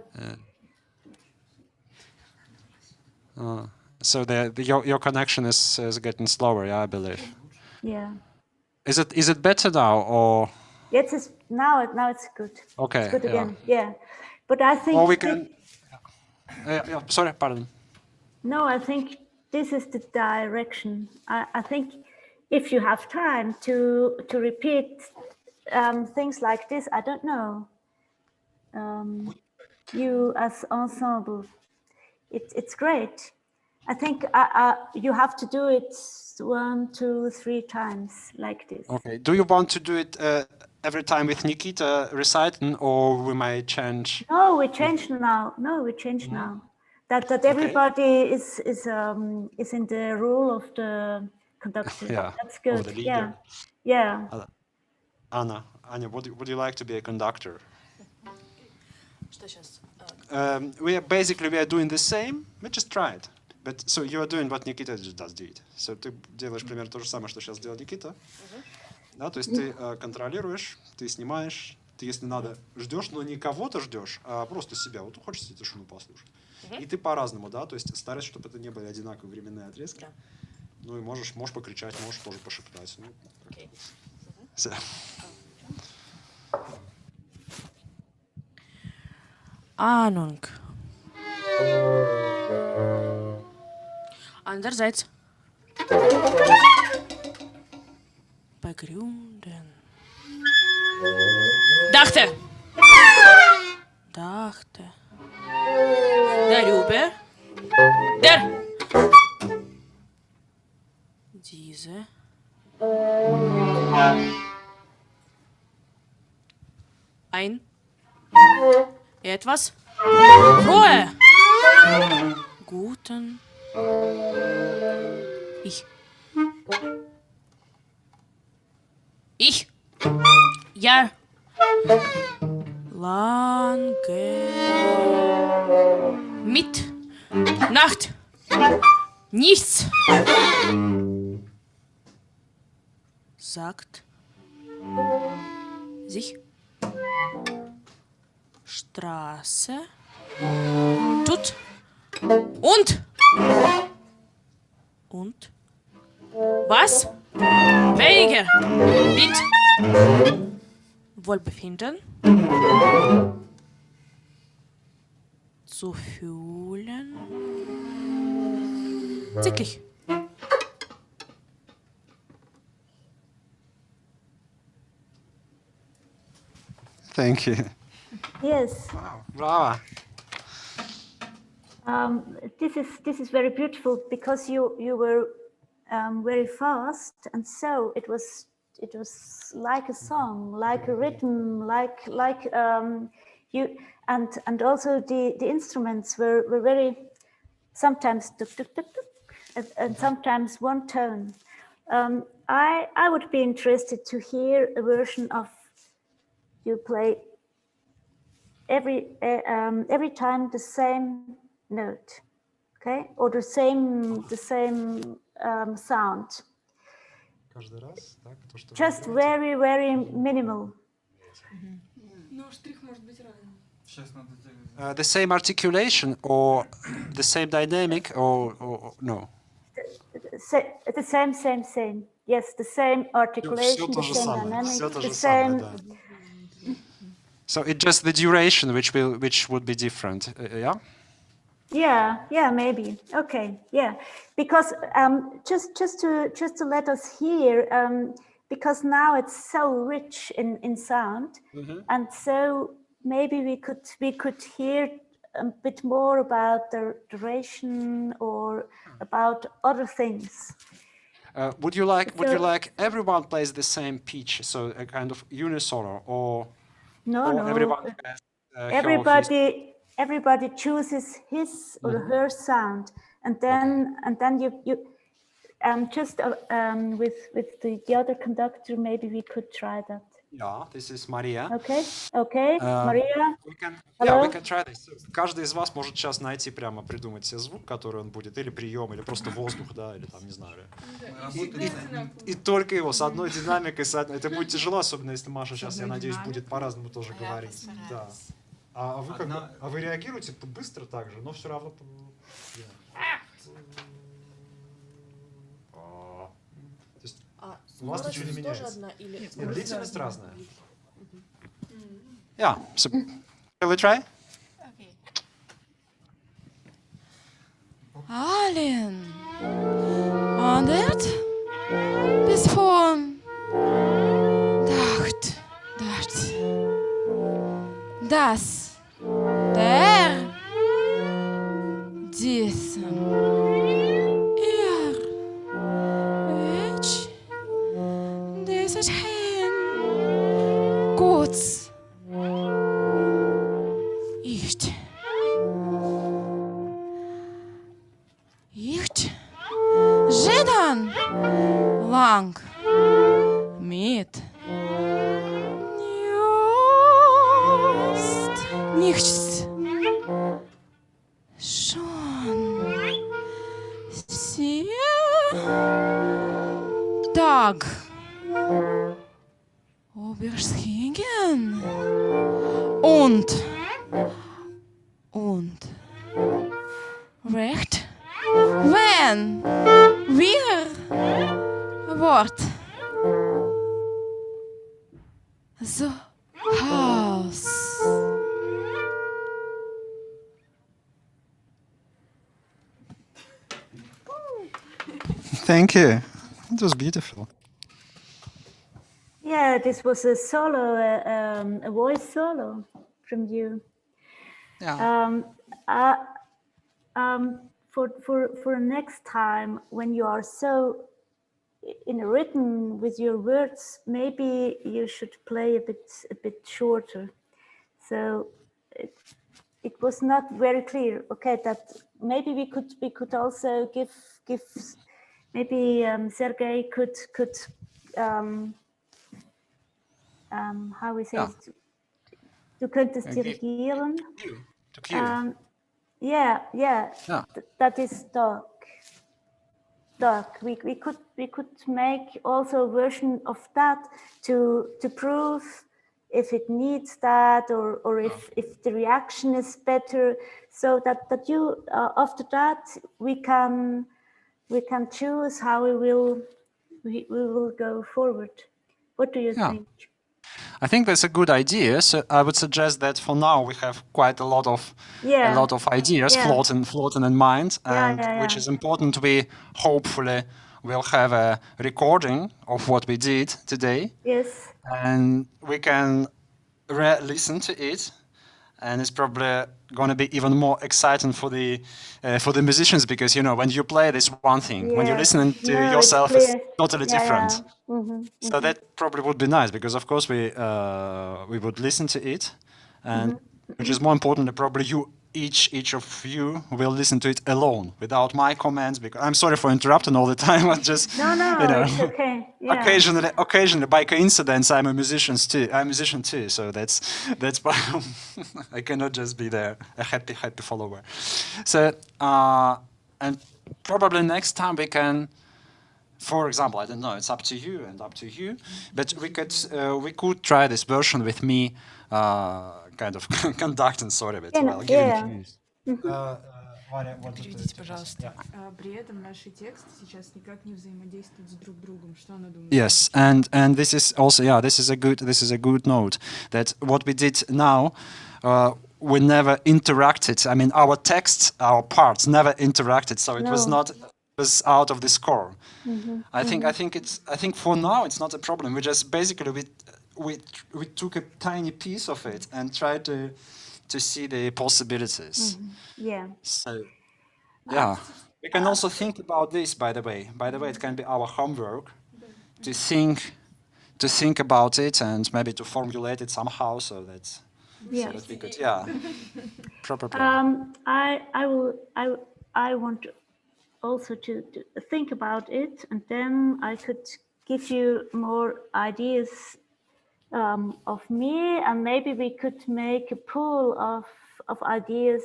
So your connection is getting slower, yeah, I believe. Yeah. Is it better now, or? Yes, now it's good. Okay. It's good again. Yeah. But I think. Or we can. Sorry, pardon. No, I think this is the direction. I think if you have time to repeat things like this, I don't know. You as ensemble, it's great. I think you have to do it 1, 2, 3 times like this. Okay. Do you want to do it every time with Nikita reciting, or we might change? No, we change now. No, we change now. That everybody is in the role of the conductor. Yeah. That's good. The leader. Yeah. Anya, would you like to be a conductor? We are doing the same. We just tried. But so you are doing what Nikita just did. So ты делаешь примерно то же самое, что сейчас делал Никита. Да, то есть ты контролируешь, ты снимаешь, ты, если надо, ждешь, но не кого-то ждешь, а просто себя. Вот хочется тишину послушать. И ты по-разному, да, то есть стараешься, чтобы это не были одинаковые временные отрезки. Да. Ну и можешь покричать, можешь тоже пошептать. Ну, все. Ahnung. Andererseits. Begründen. Dachte. Darüber. Diese. Ein. Etwas. Ruhe. Guten. Ich. Ja. Lange. Mit. Nacht. Nichts. Sagt. Sich. Straße. Tut. Und. Was? Weniger. Mit. Wohlbefinden. Zu fühlen. Zicklich. Thank you. Yes. Wow. Brava. This is very beautiful because you were very fast, and so it was like a song, like a rhythm, like you and also the instruments were very sometimes tuk, tuk, tuk, tuk, and sometimes one tone. I would be interested to hear a version of you play every time the same note, okay, or the same sound. Just very, very minimal. The same articulation or the same dynamic or no? The same. Yes, the same articulation, the same dynamic, the same. So it's just the duration which would be different, yeah? Yeah, maybe. Okay, yeah, because just to let us hear, because now it's so rich in sound, and so maybe we could hear a bit more about the duration or about other things. Would you like everyone plays the same pitch, so a kind of unisono, or no? Everyone everybody chooses his or her sound, and then you just with the other conductor, maybe we could try that. Yeah, this is Maria. Okay, okay, Maria. We can try this. Каждый из вас может сейчас найти прямо придумать себе звук, который он будет, или прием, или просто воздух, да, или там, не знаю. И только его с одной динамикой, это будет тяжело, особенно если Маша сейчас, я надеюсь, будет по-разному тоже говорить. Да. А вы реагируете быстро так же, но все равно... У вас ничего не меняется. Нет, длительность разная. Yeah, so shall we try? Okay. Allen. Und bis von dacht, das, der, dies, dieses hin, gut. Жидан lang mit nichts schon sehr Tag überschringen und recht wenn wir Wort so Haus. Thank you. It was beautiful. Yeah, this was a solo, a voice solo from you. Yeah. For next time, when you are so in a rhythm with your words, maybe you should play a bit shorter. So it was not very clear. Okay, that maybe we could also give maybe Sergey could how we say it? Du könntest dirigieren. To cue. Yeah. That is dark. We could make also a version of that to prove if it needs that or if the reaction is better, so that you after that we can choose how we will go forward. What do you think? I think that's a good idea. So I would suggest that for now we have quite a lot of ideas floating in mind, and which is important. We hopefully will have a recording of what we did today. Yes. And we can listen to it, and it's probably going to be even more exciting for the musicians, because when you play it, it's one thing. When you're listening to yourself, it's totally different. So that probably would be nice, because of course we would listen to it, and which is more important, probably each of you will listen to it alone without my comments. Because I'm sorry for interrupting all the time. I just it's okay. Yeah. Occasionally by coincidence, I'm a musician too. So that's why I cannot just be there a happy follower. So and probably next time we can. For example, I don't know. It's up to you and up to you. But we could try this version with me, kind of conducting sort of it. Переведите, пожалуйста. При этом наши тексты сейчас никак не взаимодействуют с друг другом. Что она думает? Yes, and this is also this is a good note, that what we did now. We never interacted. I mean, our texts, our parts never interacted. So it was out of the score. I think for now it's not a problem. We just basically we took a tiny piece of it and tried to see the possibilities. Yeah. So we can also think about this. By the way, it can be our homework to think about it and maybe to formulate it somehow. So that we could proper plan. I want also to think about it, and then I could give you more ideas of me, and maybe we could make a pool of ideas,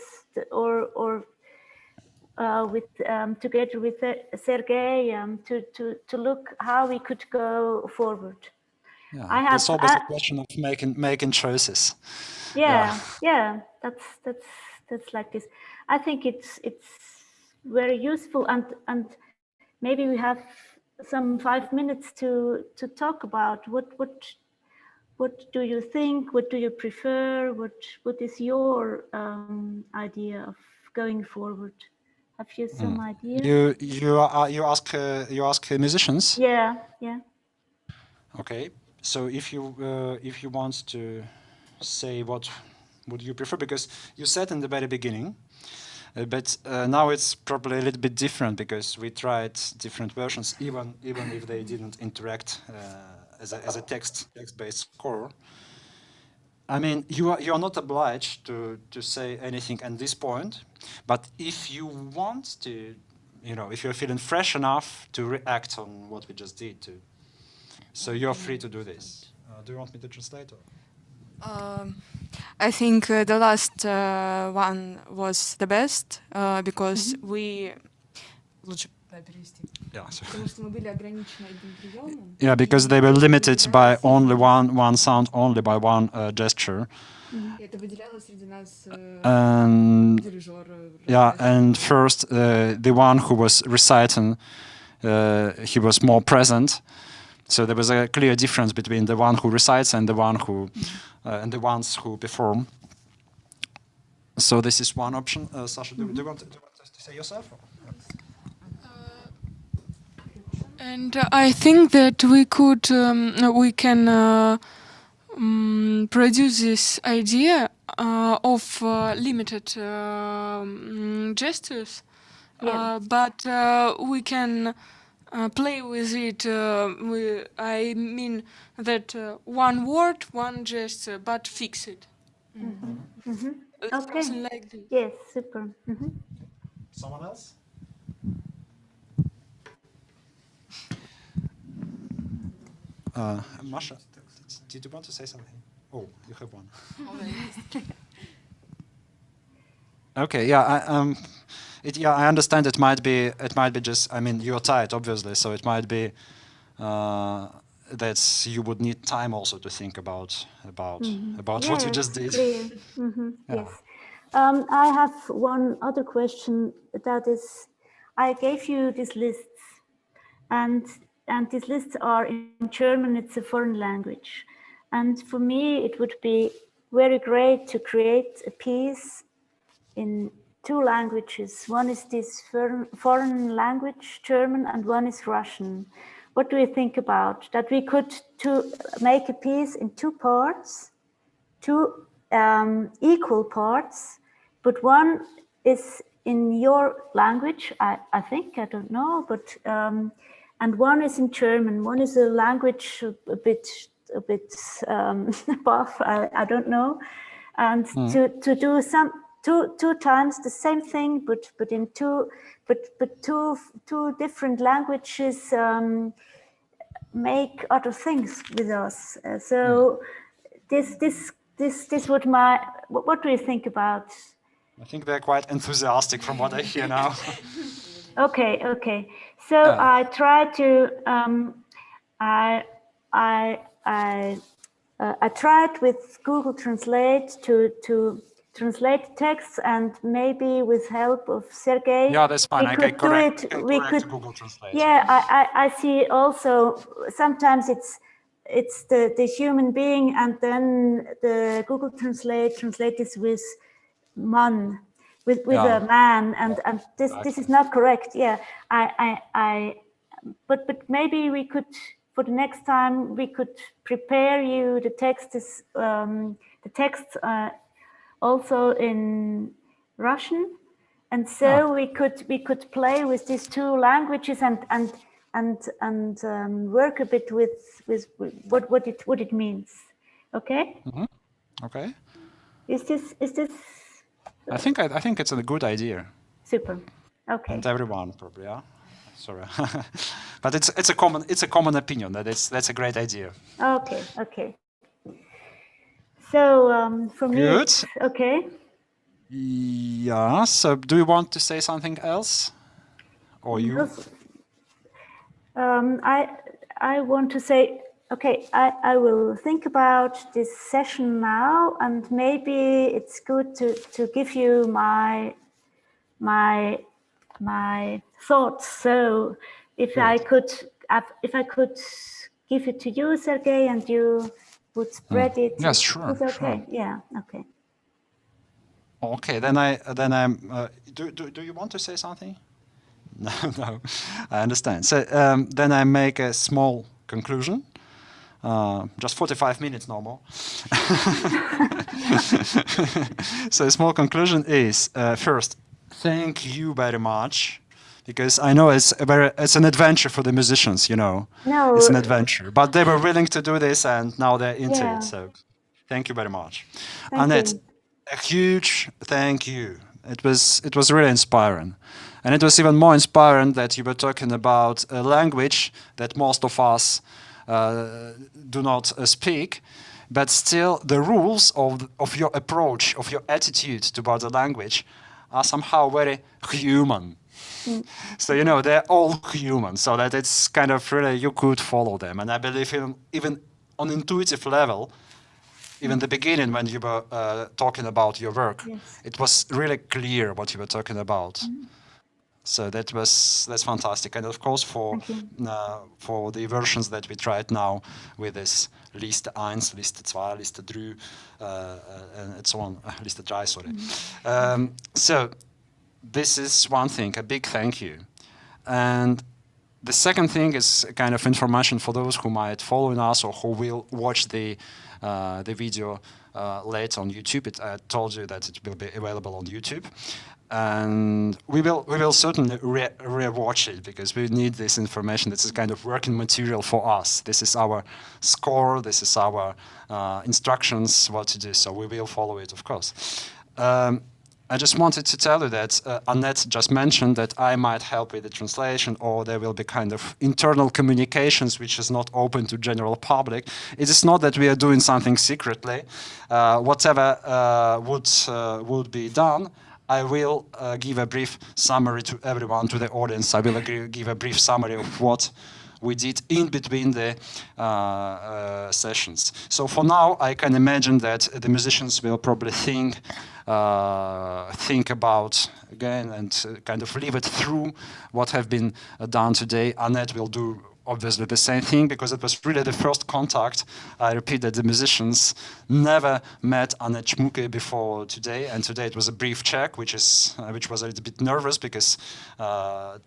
or with together with Sergey, to look how we could go forward. Yeah, that's always a question of making choices. Yeah, that's like this. I think it's very useful, and maybe we have some 5 minutes to talk about what do you think, what do you prefer, what is your idea of going forward? Have you some idea? You ask musicians? Yeah. Okay, so if you want to say what would you prefer, because you said in the very beginning, but now it's probably a little bit different because we tried different versions, even if they didn't interact as a text-based score. I mean, you are not obliged to say anything at this point, but if you want to, if you're feeling fresh enough to react on what we just did, so you're free to do this. Do you want me to translate? I think the last one was the best because we. Yeah, because they were limited by only one sound, only by one gesture. And first, the one who was reciting, he was more present. So there was a clear difference between the one who recites and the one who, and the ones who perform. So this is one option. Sasha, do you want to say yourself? And I think that we can produce this idea of limited gestures, but we can play with it. I mean that one word, one gesture, but fix it. Okay. Something like this. Yes, super. Someone else? Masha, did you want to say something? Oh, you have one. Okay, yeah, I understand. It might be just. I mean, you're tired, obviously, so it might be that you would need time also to think about what you just did. Yes. I have one other question. That is, I gave you these lists, and these lists are in German. It's a foreign language, and for me, it would be very great to create a piece in two languages. One is this foreign language, German, and one is Russian. What do you think about that? We could make a piece in two parts, two equal parts, but one is in your language, I think, I don't know, but and one is in German. One is a language a bit buff, I don't know, and to do two times the same thing, but in two different languages, make other things with us. So this would what do you think about? I think they're quite enthusiastic from what I hear now. Okay. So I try to I tried with Google Translate to translate texts, and maybe with help of Sergey. Yeah, that's fine. I can correct Google Translate. Yeah, I see also sometimes it's the human being, and then the Google Translate this with man, with a man, and this is not correct. Yeah, but maybe we could, for the next time, we could prepare you the texts also in Russian, and so we could play with these two languages and work a bit with what it means. Okay. Okay. Is this? I think it's a good idea. Super. Okay. And everyone probably, yeah. Sorry, but it's a common opinion that that's a great idea. Okay. So for me, Good. it's okay. Yeah. So, do you want to say something else, or you? I want to say, okay, I will think about this session now, and maybe it's good to give you my thoughts. So if I could give it to you, Sergey, and you would spread it. Yes, sure. It's okay. Sure. Yeah. Okay. Okay. Then I'm. Do you want to say something? No, no, I understand. So then I make a small conclusion. Just 45 minutes, no more. So a small conclusion is, first, thank you very much, because I know it's an adventure for the musicians, you know. No. It's an adventure, but they were willing to do this, and now they're into Yeah. it. So thank you very much. Thank Annette, you. a huge thank you. It was really inspiring. And it was even more inspiring that you were talking about a language that most of us do not speak, but still the rules of your approach, of your attitude toward the language are somehow very human. So, you know, they're all human, so that it's kind of really, you could follow them. And I believe even on intuitive level, even the beginning when you were talking about your work, it was really clear what you were talking about. So that's fantastic, and of course for the versions that we tried now with this Liste 1, Liste 2, Liste 3, and so on, Liste 3, sorry. So this is one thing, a big thank you. And the second thing is a kind of information for those who might follow us or who will watch the video later on YouTube. I told you that it will be available on YouTube. And we will certainly re-watch it, because we need this information. This is kind of working material for us. This is our score. This is our instructions what to do. So we will follow it, of course. I just wanted to tell you that Annette just mentioned that I might help with the translation, or there will be kind of internal communications which is not open to general public. It is not that we are doing something secretly. Whatever would be done, I will give a brief summary to everyone, to the audience. I will give a brief summary of what we did in between the sessions. So for now, I can imagine that the musicians will probably think about again and kind of live it through what have been done today. Annette will do obviously the same thing, because it was really the first contact. I repeat that the musicians never met Annette Schmucke before today, and today it was a brief check, which was a little bit nervous, because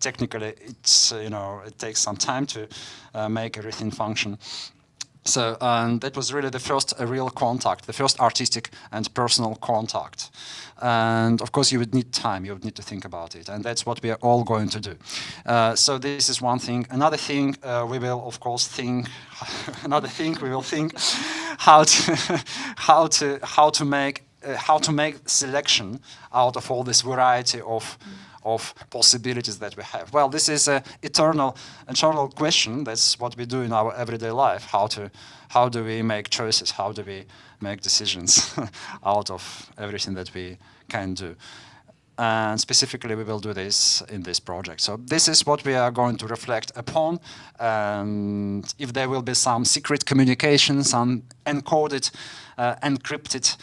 technically it's it takes some time to make everything function. So that was really the first real contact, the first artistic and personal contact. And of course you would need time, you would need to think about it, and that's what we are all going to do. So this is one thing. Another thing we will of course think, how to make selection out of all this variety of possibilities that we have. Well, this is an eternal question. That's what we do in our everyday life. How do we make choices? How do we make decisions out of everything that we can do? And specifically, we will do this in this project. So this is what we are going to reflect upon. And if there will be some secret communication, some encoded, encrypted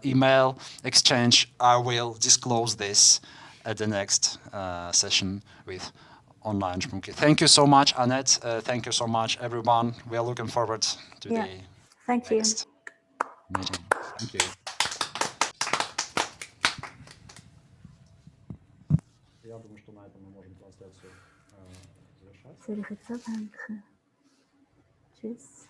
email exchange, I will disclose this at the next session with Online Schmucke. Thank you so much, Annette. Thank you so much, everyone. We are looking forward to the next meeting. Thank you. Я думаю, что на этом мы можем трансляцию завершать. Tschüss.